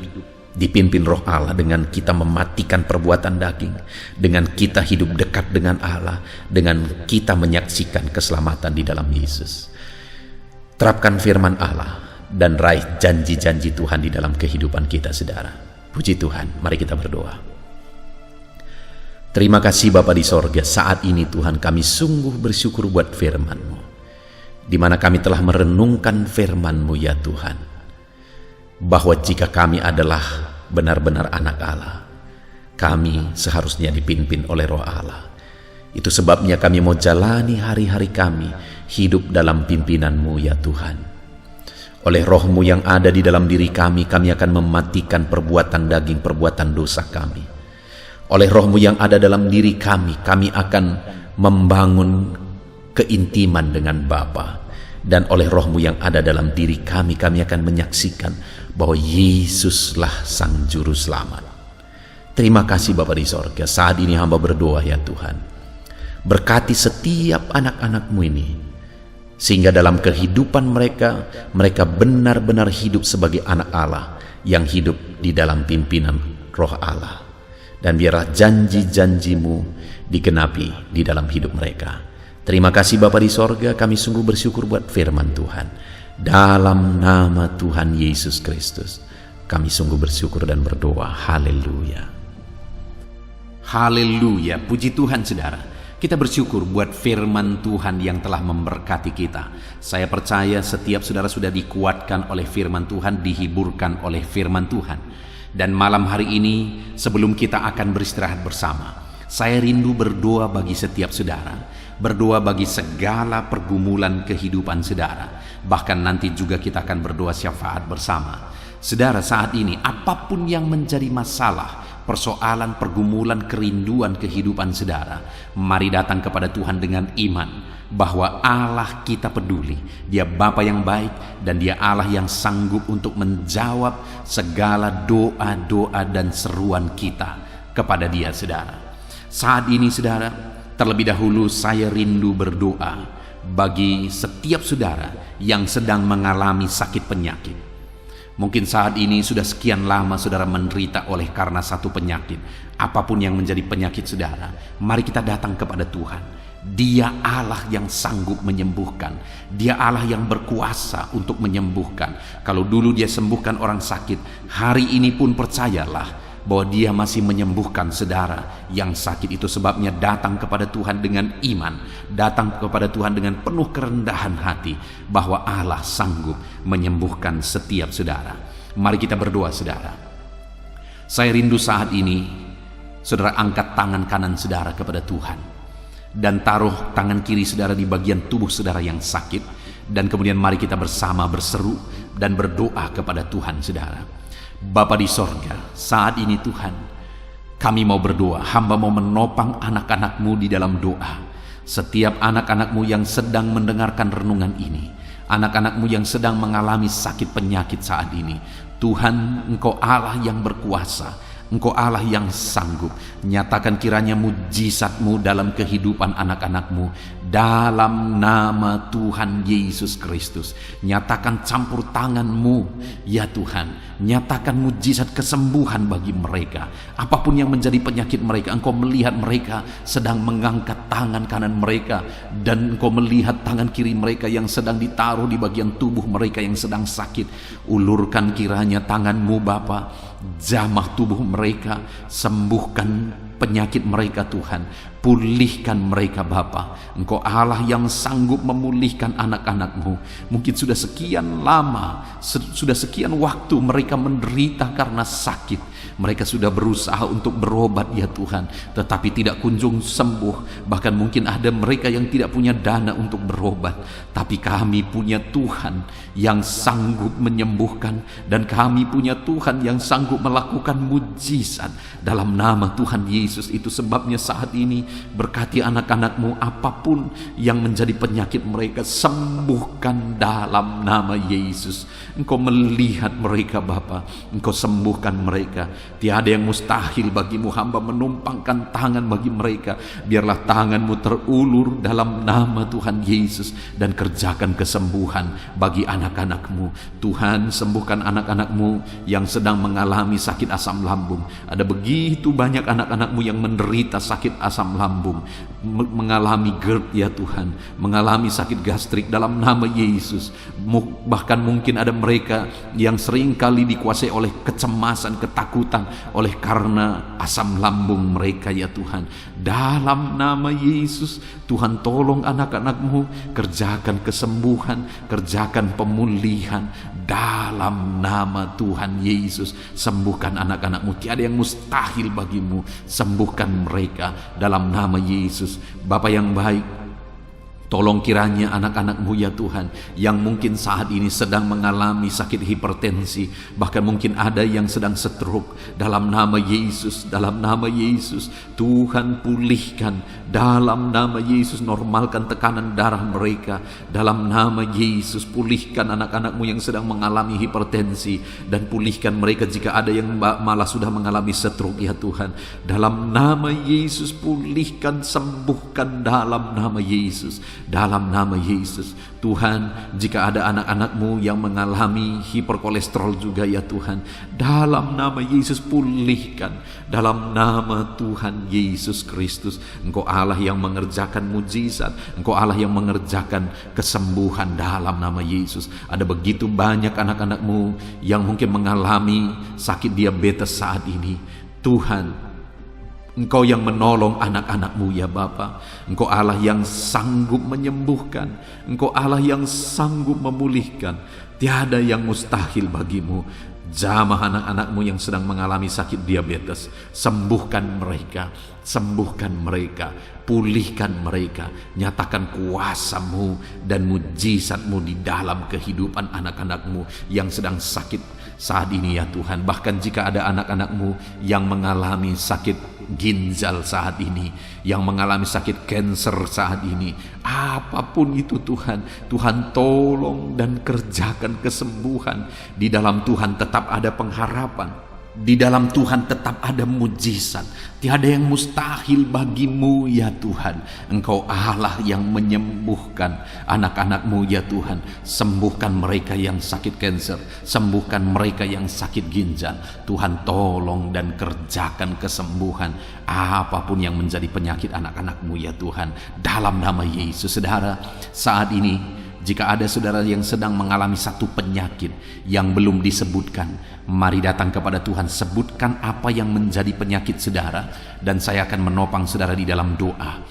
dipimpin Roh Allah dengan kita mematikan perbuatan daging, dengan kita hidup dekat dengan Allah, dengan kita menyaksikan keselamatan di dalam Yesus. Terapkan firman Allah dan raih janji-janji Tuhan di dalam kehidupan kita saudara. Puji Tuhan, mari kita berdoa. Terima kasih Bapa di sorga, saat ini Tuhan kami sungguh bersyukur buat firman-Mu, di mana kami telah merenungkan firman-Mu ya Tuhan, bahwa jika kami adalah benar-benar anak Allah, kami seharusnya dipimpin oleh Roh Allah. Itu sebabnya kami mau jalani hari-hari kami hidup dalam pimpinan-Mu ya Tuhan. Oleh Roh-Mu yang ada di dalam diri kami akan mematikan perbuatan daging, perbuatan dosa kami. Oleh Roh-Mu yang ada dalam diri kami akan membangun keintiman dengan Bapa. Dan oleh Roh-Mu yang ada dalam diri kami akan menyaksikan bahwa Yesuslah Sang Juru Selamat. Terima kasih Bapa di sorga, saat ini hamba berdoa ya Tuhan, berkati setiap anak-anak-Mu ini, sehingga dalam kehidupan mereka benar-benar hidup sebagai anak Allah yang hidup di dalam pimpinan Roh Allah. Dan biarlah janji-janji-Mu digenapi di dalam hidup mereka. Terima kasih Bapa di sorga, kami sungguh bersyukur buat firman Tuhan. Dalam nama Tuhan Yesus Kristus, kami sungguh bersyukur dan berdoa. Haleluya. Haleluya, puji Tuhan saudara. Kita bersyukur buat firman Tuhan yang telah memberkati kita. Saya percaya setiap saudara sudah dikuatkan oleh firman Tuhan, dihiburkan oleh firman Tuhan. Dan malam hari ini, sebelum kita akan beristirahat bersama, saya rindu berdoa bagi setiap saudara, berdoa bagi segala pergumulan kehidupan saudara. Bahkan nanti juga kita akan berdoa syafaat bersama. Saudara, saat ini apapun yang menjadi masalah, persoalan, pergumulan, kerinduan kehidupan saudara, mari datang kepada Tuhan dengan iman bahwa Allah kita peduli. Dia Bapa yang baik dan Dia Allah yang sanggup untuk menjawab segala doa-doa dan seruan kita kepada Dia saudara. Saat ini saudara, terlebih dahulu saya rindu berdoa bagi setiap saudara yang sedang mengalami sakit penyakit. Mungkin saat ini sudah sekian lama saudara menderita oleh karena satu penyakit. Apapun yang menjadi penyakit saudara, mari kita datang kepada Tuhan. Dia Allah yang sanggup menyembuhkan. Dia Allah yang berkuasa untuk menyembuhkan. Kalau dulu dia sembuhkan orang sakit, hari ini pun percayalah bahwa dia masih menyembuhkan saudara yang sakit. Itu sebabnya datang kepada Tuhan dengan iman, datang kepada Tuhan dengan penuh kerendahan hati, bahwa Allah sanggup menyembuhkan setiap saudara. Mari kita berdoa saudara. Saya rindu saat ini saudara angkat tangan kanan saudara kepada Tuhan dan taruh tangan kiri saudara di bagian tubuh saudara yang sakit, dan kemudian mari kita bersama berseru dan berdoa kepada Tuhan saudara. Bapa di sorga, saat ini Tuhan, kami mau berdoa, hamba mau menopang anak-anak-Mu di dalam doa. Setiap anak-anak-Mu yang sedang mendengarkan renungan ini, anak-anak-Mu yang sedang mengalami sakit penyakit saat ini, Tuhan, Engkau Allah yang berkuasa, Engkau Allah yang sanggup. Nyatakan kiranya mujizat-Mu dalam kehidupan anak-anak-Mu dalam nama Tuhan Yesus Kristus. Nyatakan campur tangan-Mu ya Tuhan. Nyatakan mujizat kesembuhan bagi mereka. Apapun yang menjadi penyakit mereka, Engkau melihat mereka sedang mengangkat tangan kanan mereka, dan Engkau melihat tangan kiri mereka yang sedang ditaruh di bagian tubuh mereka yang sedang sakit. Ulurkan kiranya tangan-Mu Bapa, jamah tubuh mereka, sembuhkan penyakit mereka Tuhan, pulihkan mereka Bapa. Engkau Allah yang sanggup memulihkan anak-anak-Mu. Mungkin sudah sekian lama, sudah sekian waktu mereka menderita karena sakit. Mereka sudah berusaha untuk berobat ya Tuhan, tetapi tidak kunjung sembuh. Bahkan mungkin ada mereka yang tidak punya dana untuk berobat. Tapi kami punya Tuhan yang sanggup menyembuhkan, dan kami punya Tuhan yang sanggup melakukan mujizat dalam nama Tuhan Yesus. Itu sebabnya saat ini berkati anak-anak-Mu, apapun yang menjadi penyakit mereka, sembuhkan dalam nama Yesus. Engkau melihat mereka Bapa, Engkau sembuhkan mereka. Tiada yang mustahil bagimu, hamba menumpangkan tangan bagi mereka. Biarlah tangan-Mu terulur dalam nama Tuhan Yesus, dan kerjakan kesembuhan bagi anak-anak-Mu. Tuhan, sembuhkan anak-anak-Mu yang sedang mengalami sakit asam lambung. Ada begitu banyak anak-anak-Mu yang menderita sakit asam lambung, mengalami GERD ya Tuhan, mengalami sakit gastrik dalam nama Yesus. Bahkan mungkin ada mereka yang sering kali dikuasai oleh kecemasan, ketakutan oleh karena asam lambung mereka ya Tuhan. Dalam nama Yesus, Tuhan tolong anak-anak-Mu, kerjakan kesembuhan, kerjakan pemulihan dalam nama Tuhan Yesus. Sembuhkan anak-anak-Mu, tiada yang mustahil bagimu. Sembuhkan mereka dalam nama Yesus. Bapa yang baik, tolong kiranya anak-anak-Mu ya Tuhan, yang mungkin saat ini sedang mengalami sakit hipertensi, bahkan mungkin ada yang sedang stroke, dalam nama Yesus, dalam nama Yesus, Tuhan pulihkan dalam nama Yesus. Normalkan tekanan darah mereka dalam nama Yesus. Pulihkan anak-anak-Mu yang sedang mengalami hipertensi, dan pulihkan mereka jika ada yang malah sudah mengalami stroke ya Tuhan. Dalam nama Yesus, pulihkan, sembuhkan dalam nama Yesus. Dalam nama Yesus. Tuhan, jika ada anak-anak-Mu yang mengalami hiperkolesterol juga ya Tuhan, dalam nama Yesus pulihkan. Dalam nama Tuhan Yesus Kristus. Engkau Allah yang mengerjakan mujizat, Engkau Allah yang mengerjakan kesembuhan dalam nama Yesus. Ada begitu banyak anak-anak-Mu yang mungkin mengalami sakit diabetes saat ini. Tuhan, Engkau yang menolong anak-anak-Mu ya Bapa. Engkau Allah yang sanggup menyembuhkan, Engkau Allah yang sanggup memulihkan. Tiada yang mustahil bagimu. Jamah anak-anak-Mu yang sedang mengalami sakit diabetes, sembuhkan mereka, sembuhkan mereka, pulihkan mereka. Nyatakan kuasa-Mu dan mujizat-Mu di dalam kehidupan anak-anak-Mu yang sedang sakit saat ini ya Tuhan. Bahkan jika ada anak-anak-Mu yang mengalami sakit ginjal saat ini, yang mengalami sakit kanker saat ini, apapun itu Tuhan, Tuhan tolong dan kerjakan kesembuhan. Di dalam Tuhan tetap ada pengharapan. Di dalam Tuhan tetap ada mujizat. Tiada yang mustahil bagimu ya Tuhan. Engkau Allah yang menyembuhkan anak-anak-Mu ya Tuhan. Sembuhkan mereka yang sakit kanker, sembuhkan mereka yang sakit ginjal. Tuhan tolong dan kerjakan kesembuhan apapun yang menjadi penyakit anak-anak-Mu ya Tuhan. Dalam nama Yesus. Saudara, saat ini jika ada saudara yang sedang mengalami satu penyakit yang belum disebutkan, mari datang kepada Tuhan, sebutkan apa yang menjadi penyakit saudara, dan saya akan menopang saudara di dalam doa.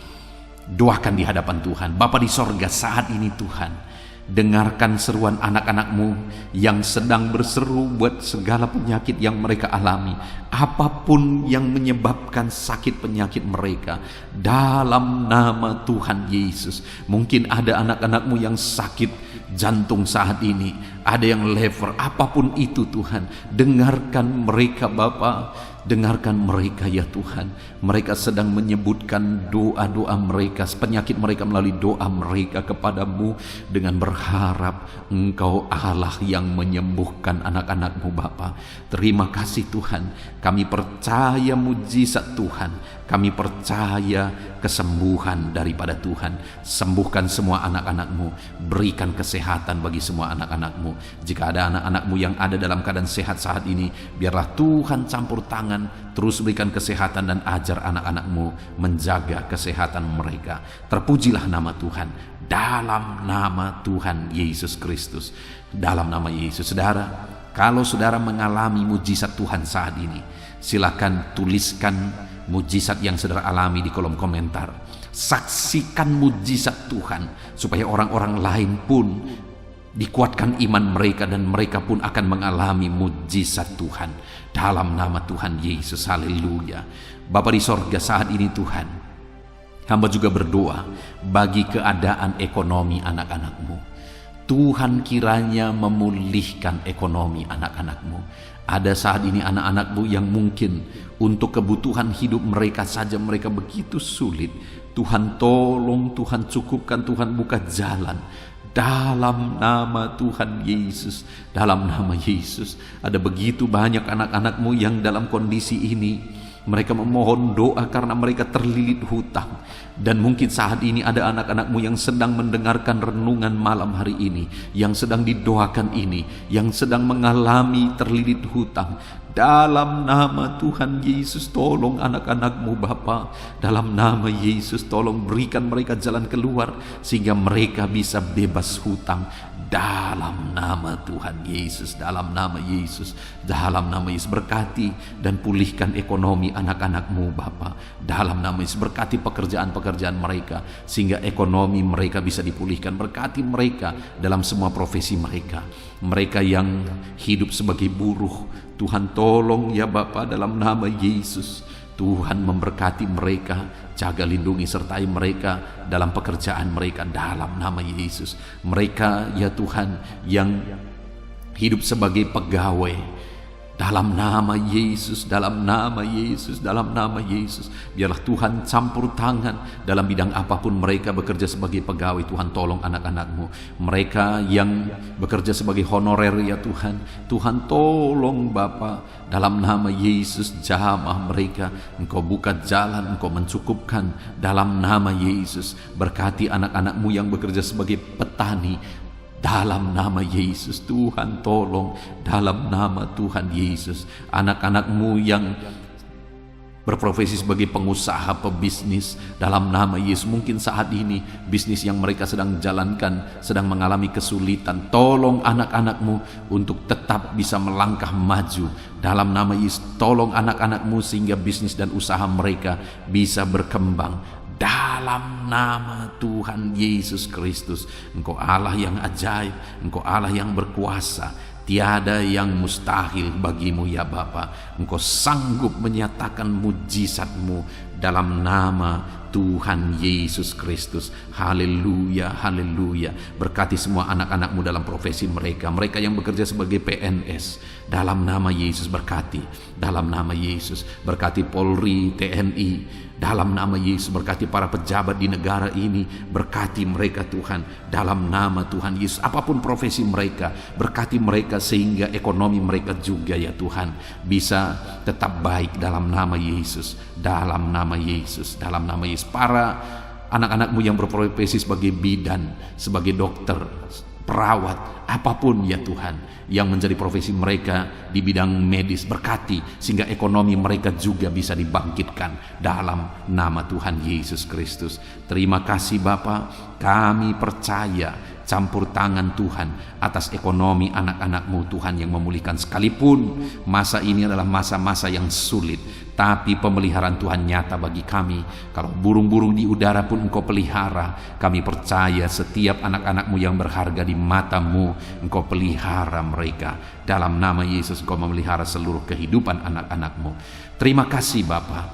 Doakan di hadapan Tuhan. Bapa di sorga, saat ini Tuhan, dengarkan seruan anak-anak-Mu yang sedang berseru buat segala penyakit yang mereka alami. Apapun yang menyebabkan sakit penyakit mereka, dalam nama Tuhan Yesus. Mungkin ada anak-anak-Mu yang sakit jantung saat ini, ada yang liver, apapun itu Tuhan, dengarkan mereka Bapa. Dengarkan mereka ya Tuhan. Mereka sedang menyebutkan doa-doa mereka, penyakit mereka melalui doa mereka kepadamu, dengan berharap Engkau Allah yang menyembuhkan anak-anak-Mu Bapa. Terima kasih Tuhan. Kami percaya mujizat Tuhan. Kami percaya kesembuhan daripada Tuhan. Sembuhkan semua anak-anak-Mu. Berikan kesehatan bagi semua anak-anak-Mu. Jika ada anak-anak-Mu yang ada dalam keadaan sehat saat ini, biarlah Tuhan campur tangan, terus berikan kesehatan dan ajar anak-anak-Mu menjaga kesehatan mereka. Terpujilah nama Tuhan. Dalam nama Tuhan Yesus Kristus. Dalam nama Yesus. Saudara, kalau saudara mengalami mujizat Tuhan saat ini, silakan tuliskan mujizat yang saudara alami di kolom komentar. Saksikan mujizat Tuhan supaya orang-orang lain pun dikuatkan iman mereka, dan mereka pun akan mengalami mujizat Tuhan. Dalam nama Tuhan Yesus. Haleluya. Bapa di sorga, saat ini Tuhan, hamba juga berdoa bagi keadaan ekonomi anak-anak-Mu. Tuhan kiranya memulihkan ekonomi anak-anak-Mu. Ada saat ini anak-anak-Mu yang mungkin untuk kebutuhan hidup mereka saja mereka begitu sulit. Tuhan tolong, Tuhan cukupkan, Tuhan buka jalan. Dalam nama Tuhan Yesus. Dalam nama Yesus. Ada begitu banyak anak-anak-Mu yang dalam kondisi ini. Mereka memohon doa karena mereka terlilit hutang. Dan mungkin saat ini ada anak-anak-Mu yang sedang mendengarkan renungan malam hari ini, yang sedang didoakan ini, yang sedang mengalami terlilit hutang. Dalam nama Tuhan Yesus, tolong anak-anak-Mu Bapa. Dalam nama Yesus, tolong berikan mereka jalan keluar sehingga mereka bisa bebas hutang. Dalam nama Tuhan Yesus, dalam nama Yesus, dalam nama Yesus, berkati dan pulihkan ekonomi anak-anak-Mu Bapa. Dalam nama Yesus, berkati pekerjaan-pekerjaan mereka sehingga ekonomi mereka bisa dipulihkan. Berkati mereka dalam semua profesi mereka. Mereka yang hidup sebagai buruh, Tuhan tolong ya Bapa, dalam nama Yesus. Tuhan memberkati mereka, jaga lindungi sertai mereka dalam pekerjaan mereka dalam nama Yesus. Mereka ya Tuhan yang hidup sebagai pegawai, dalam nama Yesus, dalam nama Yesus, dalam nama Yesus. Biarlah Tuhan campur tangan dalam bidang apapun mereka bekerja sebagai pegawai. Tuhan tolong anak-anak-Mu. Mereka yang bekerja sebagai honorer ya Tuhan, Tuhan tolong Bapa. Dalam nama Yesus, jamah mereka. Engkau buka jalan, Engkau mencukupkan. Dalam nama Yesus, berkati anak-anak-Mu yang bekerja sebagai petani. Dalam nama Yesus, Tuhan tolong. Dalam nama Tuhan Yesus, anak-anak-Mu yang berprofesi sebagai pengusaha, pebisnis, dalam nama Yesus, mungkin saat ini bisnis yang mereka sedang jalankan sedang mengalami kesulitan. Tolong anak-anak-Mu untuk tetap bisa melangkah maju. Dalam nama Yesus, tolong anak-anak-Mu sehingga bisnis dan usaha mereka bisa berkembang. Dalam nama Tuhan Yesus Kristus. Engkau Allah yang ajaib, Engkau Allah yang berkuasa. Tiada yang mustahil bagimu ya Bapa. Engkau sanggup menyatakan mujizat-Mu dalam nama Tuhan Yesus Kristus. Haleluya, haleluya. Berkati semua anak-anak-Mu dalam profesi mereka. Mereka yang bekerja sebagai PNS, dalam nama Yesus berkati. Dalam nama Yesus berkati Polri, TNI, Dalam nama Yesus, berkati para pejabat di negara ini, berkati mereka Tuhan. Dalam nama Tuhan Yesus, apapun profesi mereka, berkati mereka sehingga ekonomi mereka juga ya Tuhan bisa tetap baik dalam nama Yesus. Dalam nama Yesus, dalam nama Yesus. Para anak-anakmu yang berprofesi sebagai bidan, sebagai dokter, perawat, apapun ya Tuhan yang menjadi profesi mereka di bidang medis, berkati sehingga ekonomi mereka juga bisa dibangkitkan dalam nama Tuhan Yesus Kristus. Terima kasih Bapa, kami percaya campur tangan Tuhan atas ekonomi anak-anak-Mu Tuhan yang memulihkan. Sekalipun masa ini adalah masa-masa yang sulit, tapi pemeliharaan Tuhan nyata bagi kami. Kalau burung-burung di udara pun Engkau pelihara, kami percaya setiap anak-anak-Mu yang berharga di mata-Mu, Engkau pelihara mereka. Dalam nama Yesus Engkau memelihara seluruh kehidupan anak-anak-Mu. Terima kasih Bapa,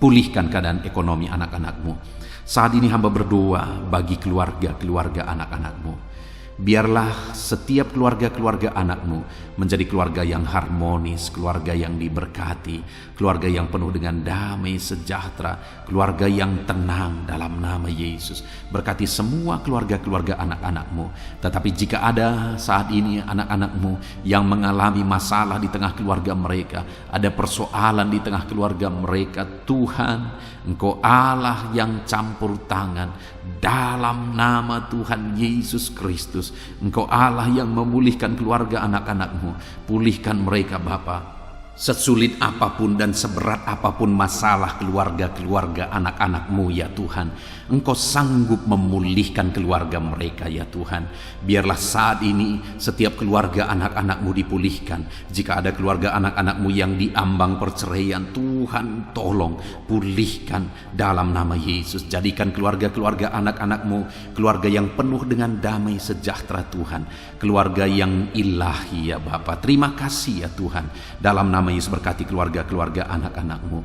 pulihkan keadaan ekonomi anak-anak-Mu. Saat ini hamba berdoa bagi keluarga-keluarga anak-anak-Mu. Biarlah setiap keluarga-keluarga anak-Mu menjadi keluarga yang harmonis, keluarga yang diberkati, keluarga yang penuh dengan damai sejahtera, keluarga yang tenang dalam nama Yesus. Berkati semua keluarga-keluarga anak-anak-Mu. Tetapi jika ada saat ini anak-anak-Mu yang mengalami masalah di tengah keluarga mereka, ada persoalan di tengah keluarga mereka, Tuhan, Engkau Allah yang campur tangan. Dalam nama Tuhan Yesus Kristus, Engkau Allah yang memulihkan keluarga anak-anak-Mu. Pulihkan mereka Bapa. Sesulit apapun dan seberat apapun masalah keluarga-keluarga anak-anak-Mu ya Tuhan, Engkau sanggup memulihkan keluarga mereka ya Tuhan. Biarlah saat ini setiap keluarga anak-anak-Mu dipulihkan. Jika ada keluarga anak-anak-Mu yang diambang perceraian, Tuhan tolong pulihkan dalam nama Yesus. Jadikan keluarga-keluarga anak-anak-Mu keluarga yang penuh dengan damai sejahtera Tuhan, keluarga yang ilahi ya Bapa. Terima kasih ya Tuhan. Dalam nama Yesus berkati keluarga-keluarga anak-anak-Mu.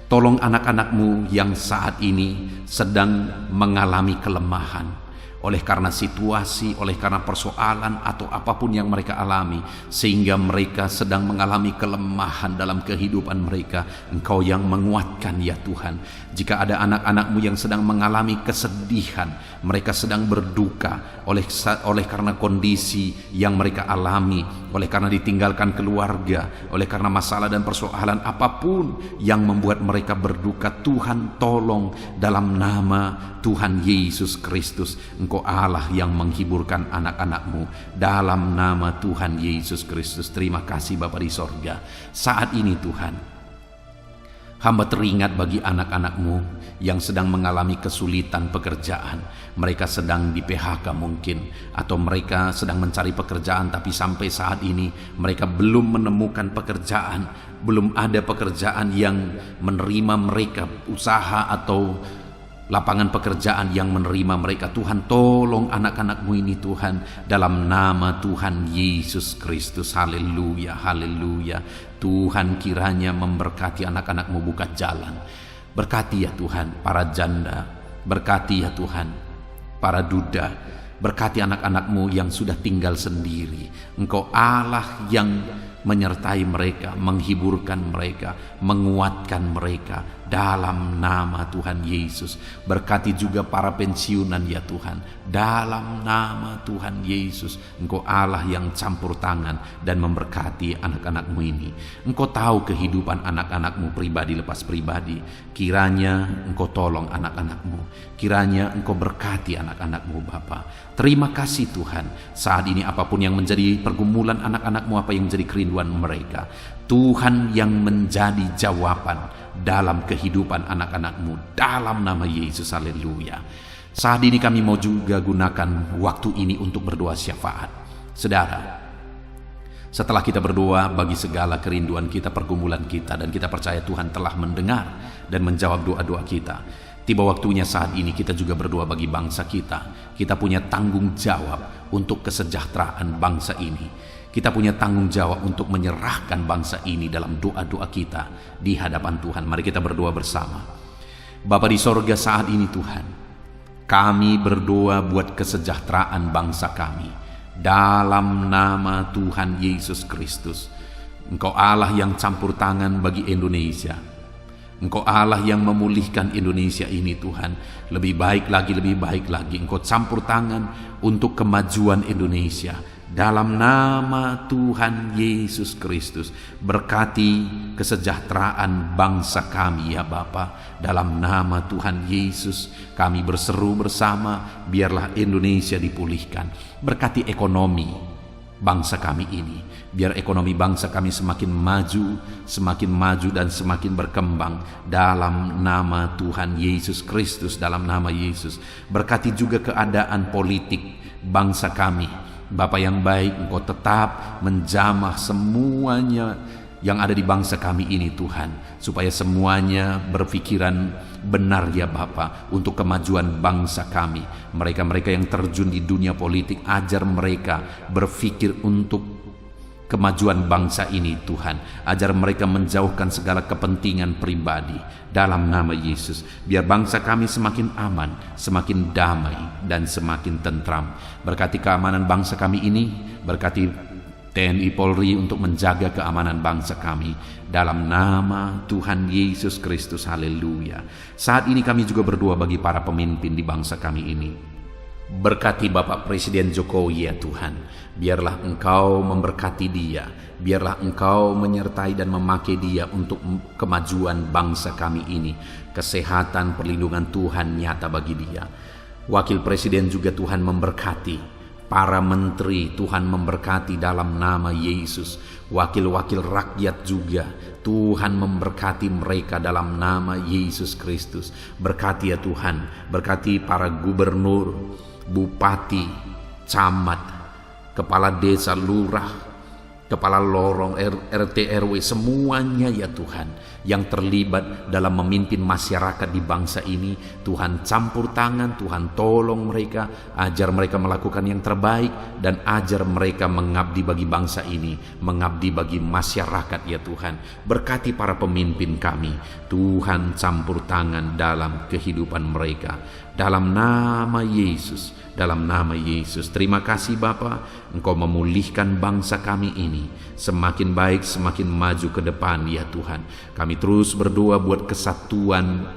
Tolong anak-anak-Mu yang saat ini sedang mengalami kelemahan oleh karena situasi, oleh karena persoalan atau apapun yang mereka alami, sehingga mereka sedang mengalami kelemahan dalam kehidupan mereka. Engkau yang menguatkan ya Tuhan. Jika ada anak-anak-Mu yang sedang mengalami kesedihan, mereka sedang berduka oleh karena kondisi yang mereka alami, oleh karena ditinggalkan keluarga, oleh karena masalah dan persoalan apapun yang membuat mereka berduka, Tuhan tolong dalam nama Tuhan Yesus Kristus. Engkau Allah yang menghiburkan anak-anak-Mu dalam nama Tuhan Yesus Kristus. Terima kasih Bapa di sorga. Saat ini Tuhan, hamba teringat bagi anak-anak-Mu yang sedang mengalami kesulitan pekerjaan. Mereka sedang di PHK mungkin, atau mereka sedang mencari pekerjaan tapi sampai saat ini mereka belum menemukan pekerjaan. Belum ada pekerjaan yang menerima mereka, usaha atau lapangan pekerjaan yang menerima mereka. Tuhan tolong anak-anak-Mu ini Tuhan, dalam nama Tuhan Yesus Kristus. Haleluya, haleluya. Tuhan kiranya memberkati anak-anak-Mu buka jalan. Berkati ya Tuhan para janda, berkati ya Tuhan para duda, berkati anak-anak-Mu yang sudah tinggal sendiri. Engkau Allah yang menyertai mereka, menghiburkan mereka, menguatkan mereka dalam nama Tuhan Yesus. Berkati juga para pensiunan ya Tuhan, dalam nama Tuhan Yesus. Engkau Allah yang campur tangan dan memberkati anak-anak-Mu ini. Engkau tahu kehidupan anak-anak-Mu pribadi lepas pribadi. Kiranya Engkau tolong anak-anak-Mu, kiranya Engkau berkati anak-anak-Mu Bapa. Terima kasih Tuhan. Saat ini apapun yang menjadi pergumulan anak-anak-Mu, apa yang menjadi kerinduan mereka, Tuhan yang menjadi jawaban dalam kehidupan anak-anak-Mu dalam nama Yesus. Haleluya. Saat ini kami mau juga gunakan waktu ini untuk berdoa syafaat. Saudara, setelah kita berdoa bagi segala kerinduan kita, pergumulan kita, dan kita percaya Tuhan telah mendengar dan menjawab doa-doa kita, tiba waktunya saat ini kita juga berdoa bagi bangsa kita. Kita punya tanggung jawab untuk kesejahteraan bangsa ini. Kita punya tanggung jawab untuk menyerahkan bangsa ini dalam doa-doa kita di hadapan Tuhan. Mari kita berdoa bersama. Bapa di sorga, saat ini Tuhan, kami berdoa buat kesejahteraan bangsa kami dalam nama Tuhan Yesus Kristus. Engkau Allah yang campur tangan bagi Indonesia. Engkau Allah yang memulihkan Indonesia ini Tuhan. Lebih baik lagi, lebih baik lagi. Engkau campur tangan untuk kemajuan Indonesia. Dalam nama Tuhan Yesus Kristus, berkati kesejahteraan bangsa kami ya Bapa. Dalam nama Tuhan Yesus, kami berseru bersama, biarlah Indonesia dipulihkan. Berkati ekonomi bangsa kami ini, biar ekonomi bangsa kami semakin maju dan semakin berkembang dalam nama Tuhan Yesus Kristus, dalam nama Yesus. Berkati juga keadaan politik bangsa kami. Bapa yang baik, Engkau tetap menjamah semuanya yang ada di bangsa kami ini Tuhan, supaya semuanya berpikiran benar ya Bapa, untuk kemajuan bangsa kami. Mereka-mereka yang terjun di dunia politik, ajar mereka berpikir untuk kemajuan bangsa ini Tuhan. Ajar mereka menjauhkan segala kepentingan pribadi dalam nama Yesus. Biar bangsa kami semakin aman, semakin damai, dan semakin tentram. Berkati keamanan bangsa kami ini, berkati TNI Polri untuk menjaga keamanan bangsa kami dalam nama Tuhan Yesus Kristus. Haleluya. Saat ini kami juga berdoa bagi para pemimpin di bangsa kami ini. Berkati Bapak Presiden Jokowi ya Tuhan. Biarlah Engkau memberkati dia. Biarlah Engkau menyertai dan memakai dia untuk kemajuan bangsa kami ini. Kesehatan, perlindungan Tuhan nyata bagi dia. Wakil Presiden juga Tuhan memberkati. Para menteri Tuhan memberkati dalam nama Yesus. Wakil-wakil rakyat juga Tuhan memberkati mereka dalam nama Yesus Kristus. Berkati ya Tuhan. Berkati para gubernur, bupati, camat, kepala desa, lurah, kepala lorong, RT RW, semuanya ya Tuhan yang terlibat dalam memimpin masyarakat di bangsa ini. Tuhan campur tangan, Tuhan tolong mereka, ajar mereka melakukan yang terbaik, dan ajar mereka mengabdi bagi bangsa ini, mengabdi bagi masyarakat ya Tuhan. Berkati para pemimpin kami, Tuhan campur tangan dalam kehidupan mereka dalam nama Yesus, dalam nama Yesus. Terima kasih Bapa, Engkau memulihkan bangsa kami ini semakin baik, semakin maju ke depan ya Tuhan. Kami terus berdoa buat kesatuan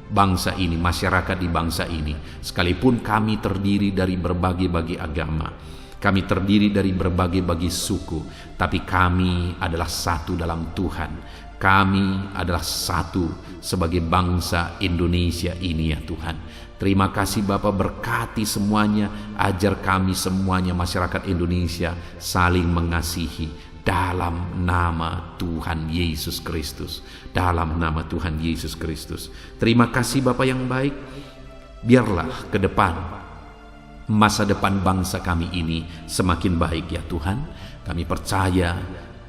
bangsa ini, masyarakat di bangsa ini. Sekalipun kami terdiri dari berbagai-bagai agama, kami terdiri dari berbagai-bagai suku, tapi kami adalah satu dalam Tuhan. Kami adalah satu sebagai bangsa Indonesia ini ya Tuhan. Terima kasih Bapa, berkati semuanya, ajar kami semuanya masyarakat Indonesia saling mengasihi dalam nama Tuhan Yesus Kristus, dalam nama Tuhan Yesus Kristus. Terima kasih Bapa yang baik. Biarlah ke depan masa depan bangsa kami ini semakin baik ya Tuhan. Kami percaya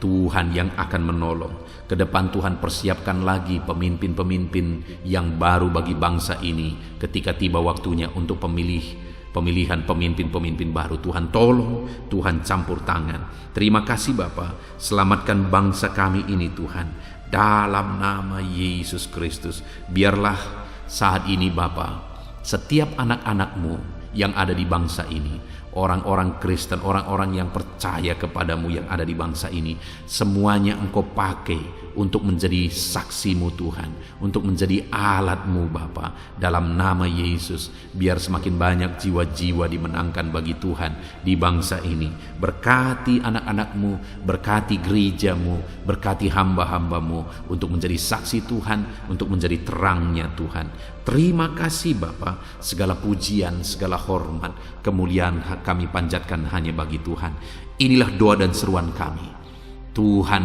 Tuhan yang akan menolong. Ke depan Tuhan persiapkan lagi pemimpin-pemimpin yang baru bagi bangsa ini ketika tiba waktunya untuk pemilihan pemimpin-pemimpin baru. Tuhan tolong, Tuhan campur tangan. Terima kasih Bapa, selamatkan bangsa kami ini Tuhan, dalam nama Yesus Kristus. Biarlah saat ini Bapa, setiap anak-anak-Mu yang ada di bangsa ini, orang-orang Kristen, orang-orang yang percaya kepadamu yang ada di bangsa ini, semuanya Engkau pakai untuk menjadi saksi-Mu Tuhan, untuk menjadi alat-Mu Bapa, dalam nama Yesus. Biar semakin banyak jiwa-jiwa dimenangkan bagi Tuhan di bangsa ini. Berkati anak-anak-Mu, berkati gereja-Mu, berkati hamba-hamba-Mu untuk menjadi saksi Tuhan, untuk menjadi terangnya Tuhan. Terima kasih Bapa, segala pujian, segala hormat, kemuliaan kami panjatkan hanya bagi Tuhan. Inilah doa dan seruan kami. Tuhan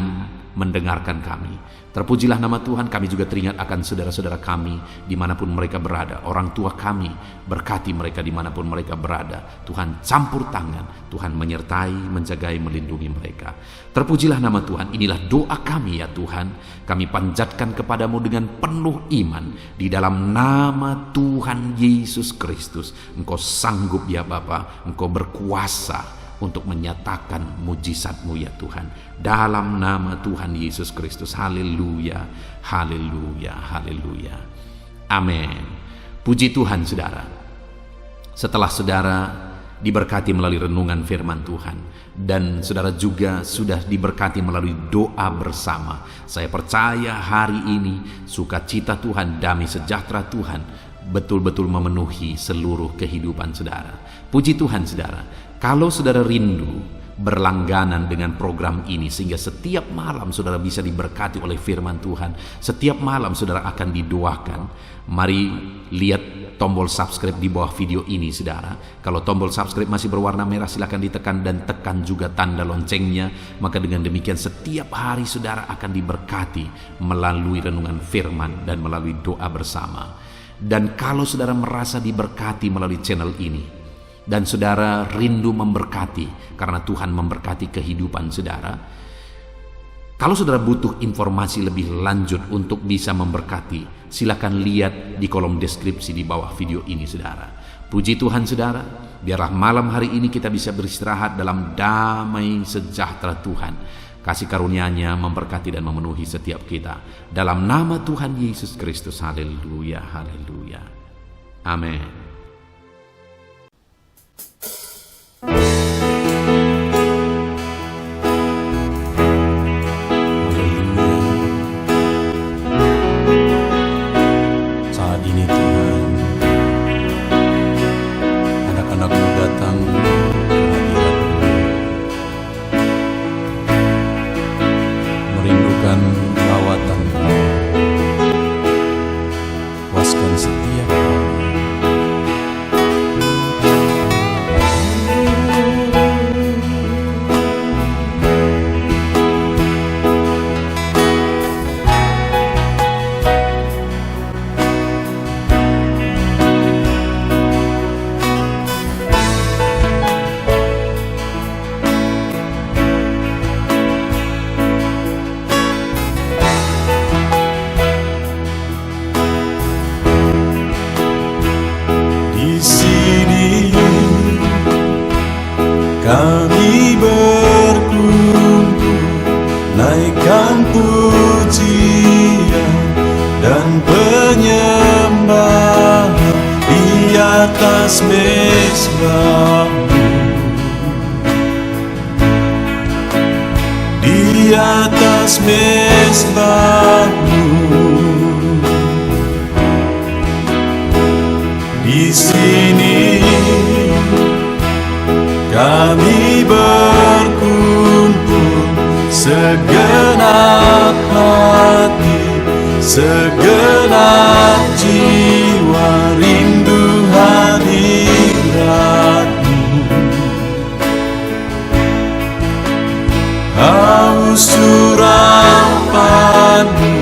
mendengarkan kami. Terpujilah nama Tuhan. Kami juga teringat akan saudara-saudara kami dimanapun mereka berada, orang tua kami, berkati mereka dimanapun mereka berada. Tuhan campur tangan, Tuhan menyertai, menjagai, melindungi mereka. Terpujilah nama Tuhan. Inilah doa kami ya Tuhan. Kami panjatkan kepadamu dengan penuh iman di dalam nama Tuhan Yesus Kristus. Engkau sanggup ya Bapa, Engkau berkuasa untuk menyatakan mujizat-Mu ya Tuhan, dalam nama Tuhan Yesus Kristus. Haleluya, haleluya, haleluya. Amin. Puji Tuhan saudara. Setelah saudara diberkati melalui renungan firman Tuhan, dan saudara juga sudah diberkati melalui doa bersama. Saya percaya hari ini sukacita Tuhan, damai sejahtera Tuhan betul-betul memenuhi seluruh kehidupan saudara. Puji Tuhan saudara, kalau saudara rindu berlangganan dengan program ini sehingga setiap malam saudara bisa diberkati oleh firman Tuhan, setiap malam saudara akan didoakan, mari lihat tombol subscribe di bawah video ini saudara. Kalau tombol subscribe masih berwarna merah, silakan ditekan dan tekan juga tanda loncengnya. Maka dengan demikian setiap hari saudara akan diberkati melalui renungan firman dan melalui doa bersama. Dan kalau saudara merasa diberkati melalui channel ini dan saudara rindu memberkati karena Tuhan memberkati kehidupan saudara, kalau saudara butuh informasi lebih lanjut untuk bisa memberkati, silakan lihat di kolom deskripsi di bawah video ini saudara. Puji Tuhan saudara, biarlah malam hari ini kita bisa beristirahat dalam damai sejahtera Tuhan. Kasih karunia-Nya memberkati dan memenuhi setiap kita. Dalam nama Tuhan Yesus Kristus, haleluya, haleluya. Amin. Saat ini Tuhan, anak-anak-Mu datang ke hadirat-Mu, merindukan lawatan-Mu. Puaskan setiap kami. Kami berkumpul, naikkan pujian dan penyembahan di atas mezbah-Mu, di atas mezbah-Mu. Di sini kami berkumpul, segenap hati, segenap jiwa, rindu hadirat-Mu. Haus urapan-Mu,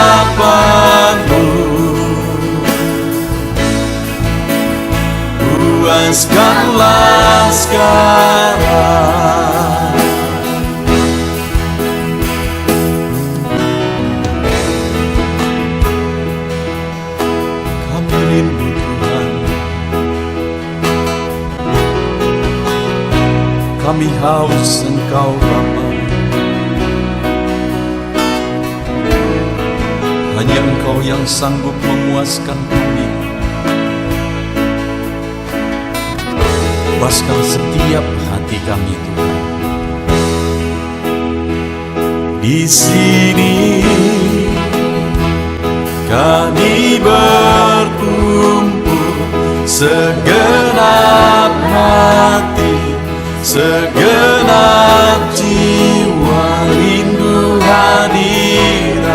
surapan-Mu, puaskanlah sekarang. Kami rindu Tuhan, kami haus Engkau Bapa. Hanya Engkau yang sanggup memuaskan kami. Puaskan setiap hati kami Tuhan. Di sini kami berkumpul, segenap hati, segenap jiwa, rindu hadirat-Mu.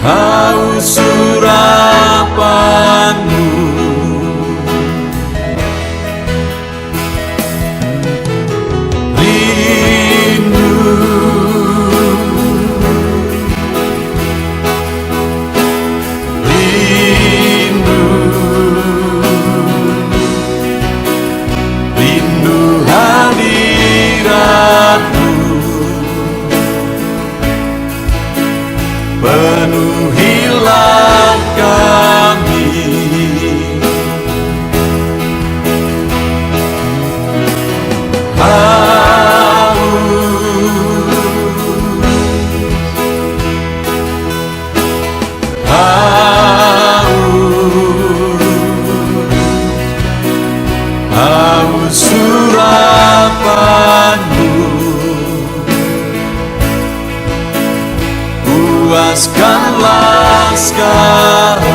haus urapanmu. Penuhilah kami, haus urapanmu. Puaskanlah sekarang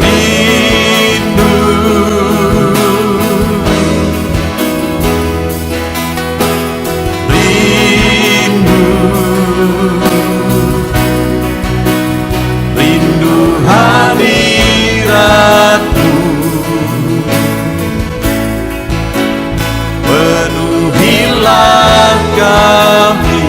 rindu, rindu hadiratmu. Penuhilah kami,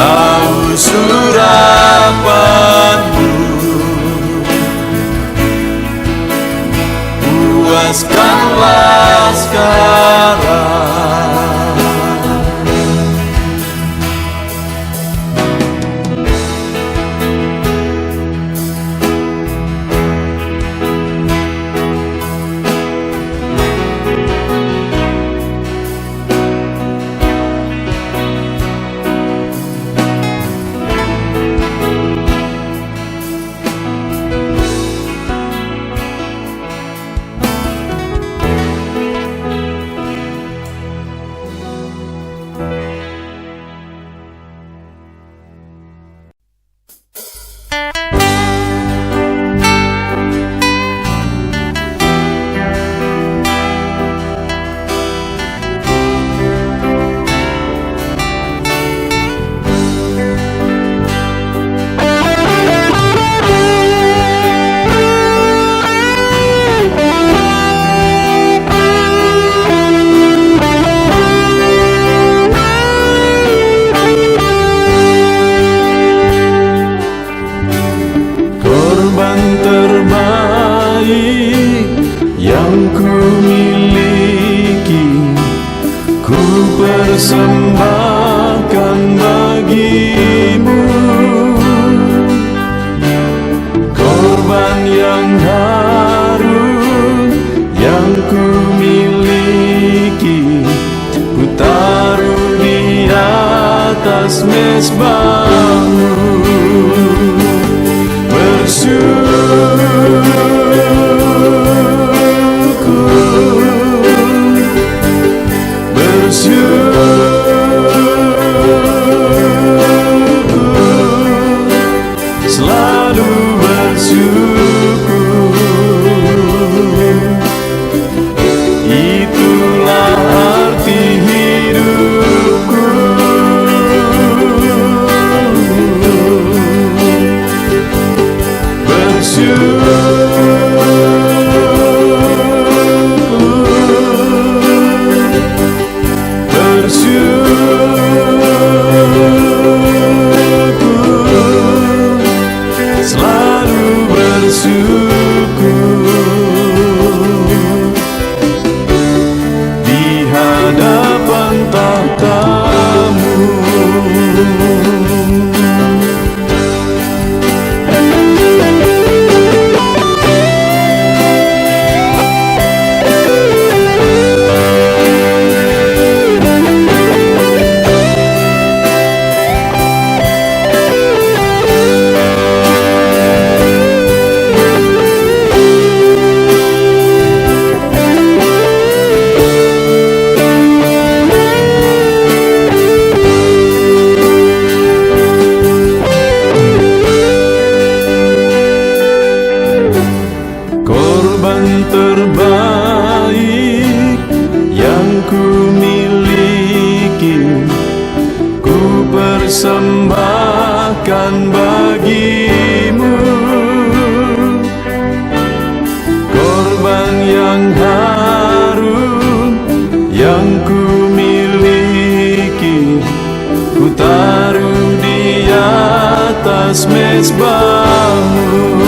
haus urapanmu. Puaskanlah sekarang terbaik yang ku miliki, ku persembahkan bagimu. Korban yang harum yang ku miliki, ku taruh di atas mezbahmu. Selalu bersyukur, itulah arti hidupku. persembahkan bagimu korban yang harum yang ku miliki, ku taruh di atas mezbahmu.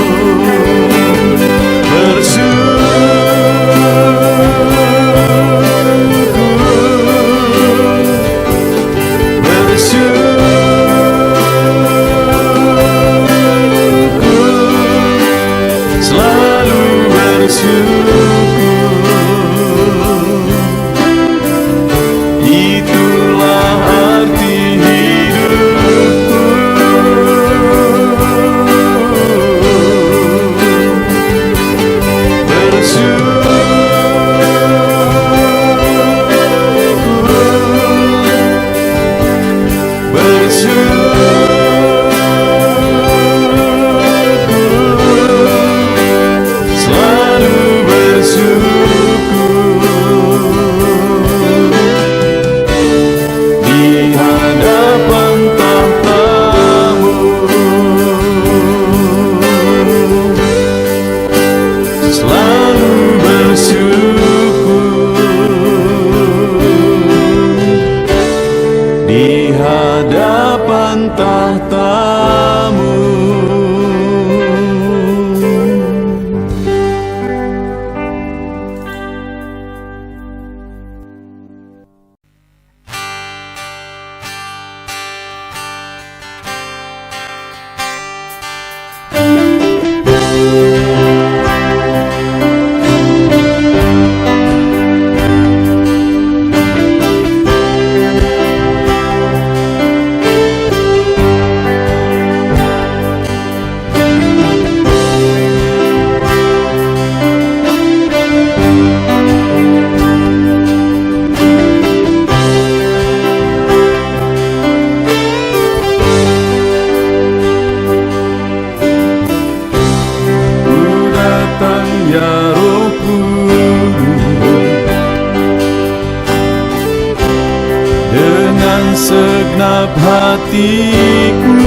Segenap hatiku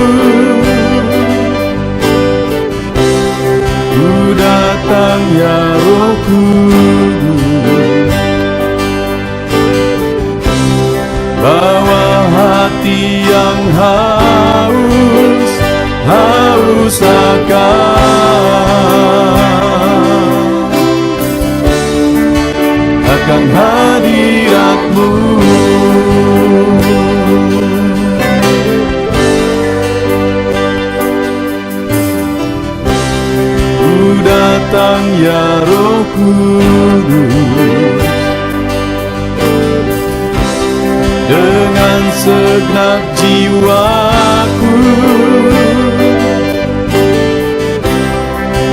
ku datang ya Roh Kudus, bawa hati yang haus akan hadirat-Mu. Datang ya Roh Kudus, dengan segenap jiwaku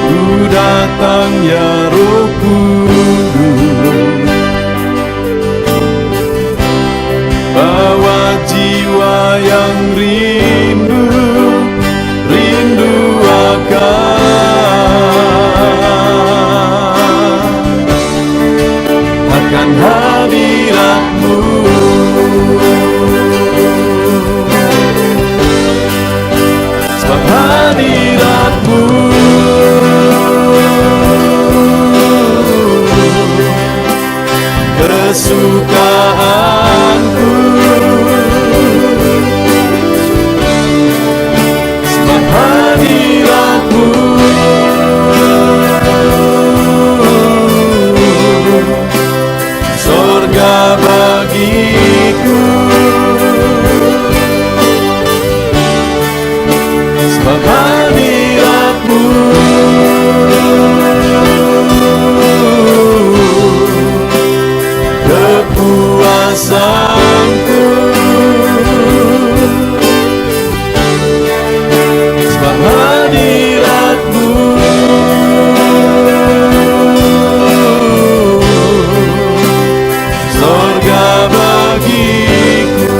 ku datang ya Roh Kudus, bawa jiwa yang rindu akan hadirat-Mu. Sebab hadirat-Mu kesukaanku, sebab hadirat-Mu sorga bagiku, sebab hadirat-Mu kepuasanku, sebab hadirat-Mu sorga bagiku.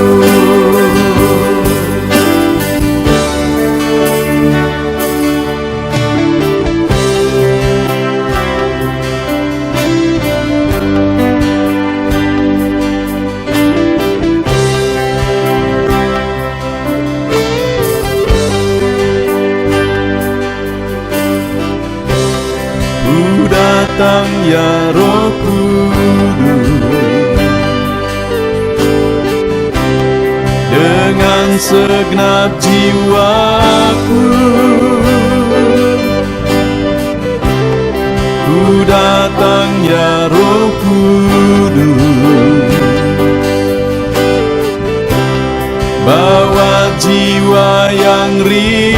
datang ya Roh Kudus, dengan segenap jiwaku ku datang ya Roh Kudus, bawa jiwa yang rindu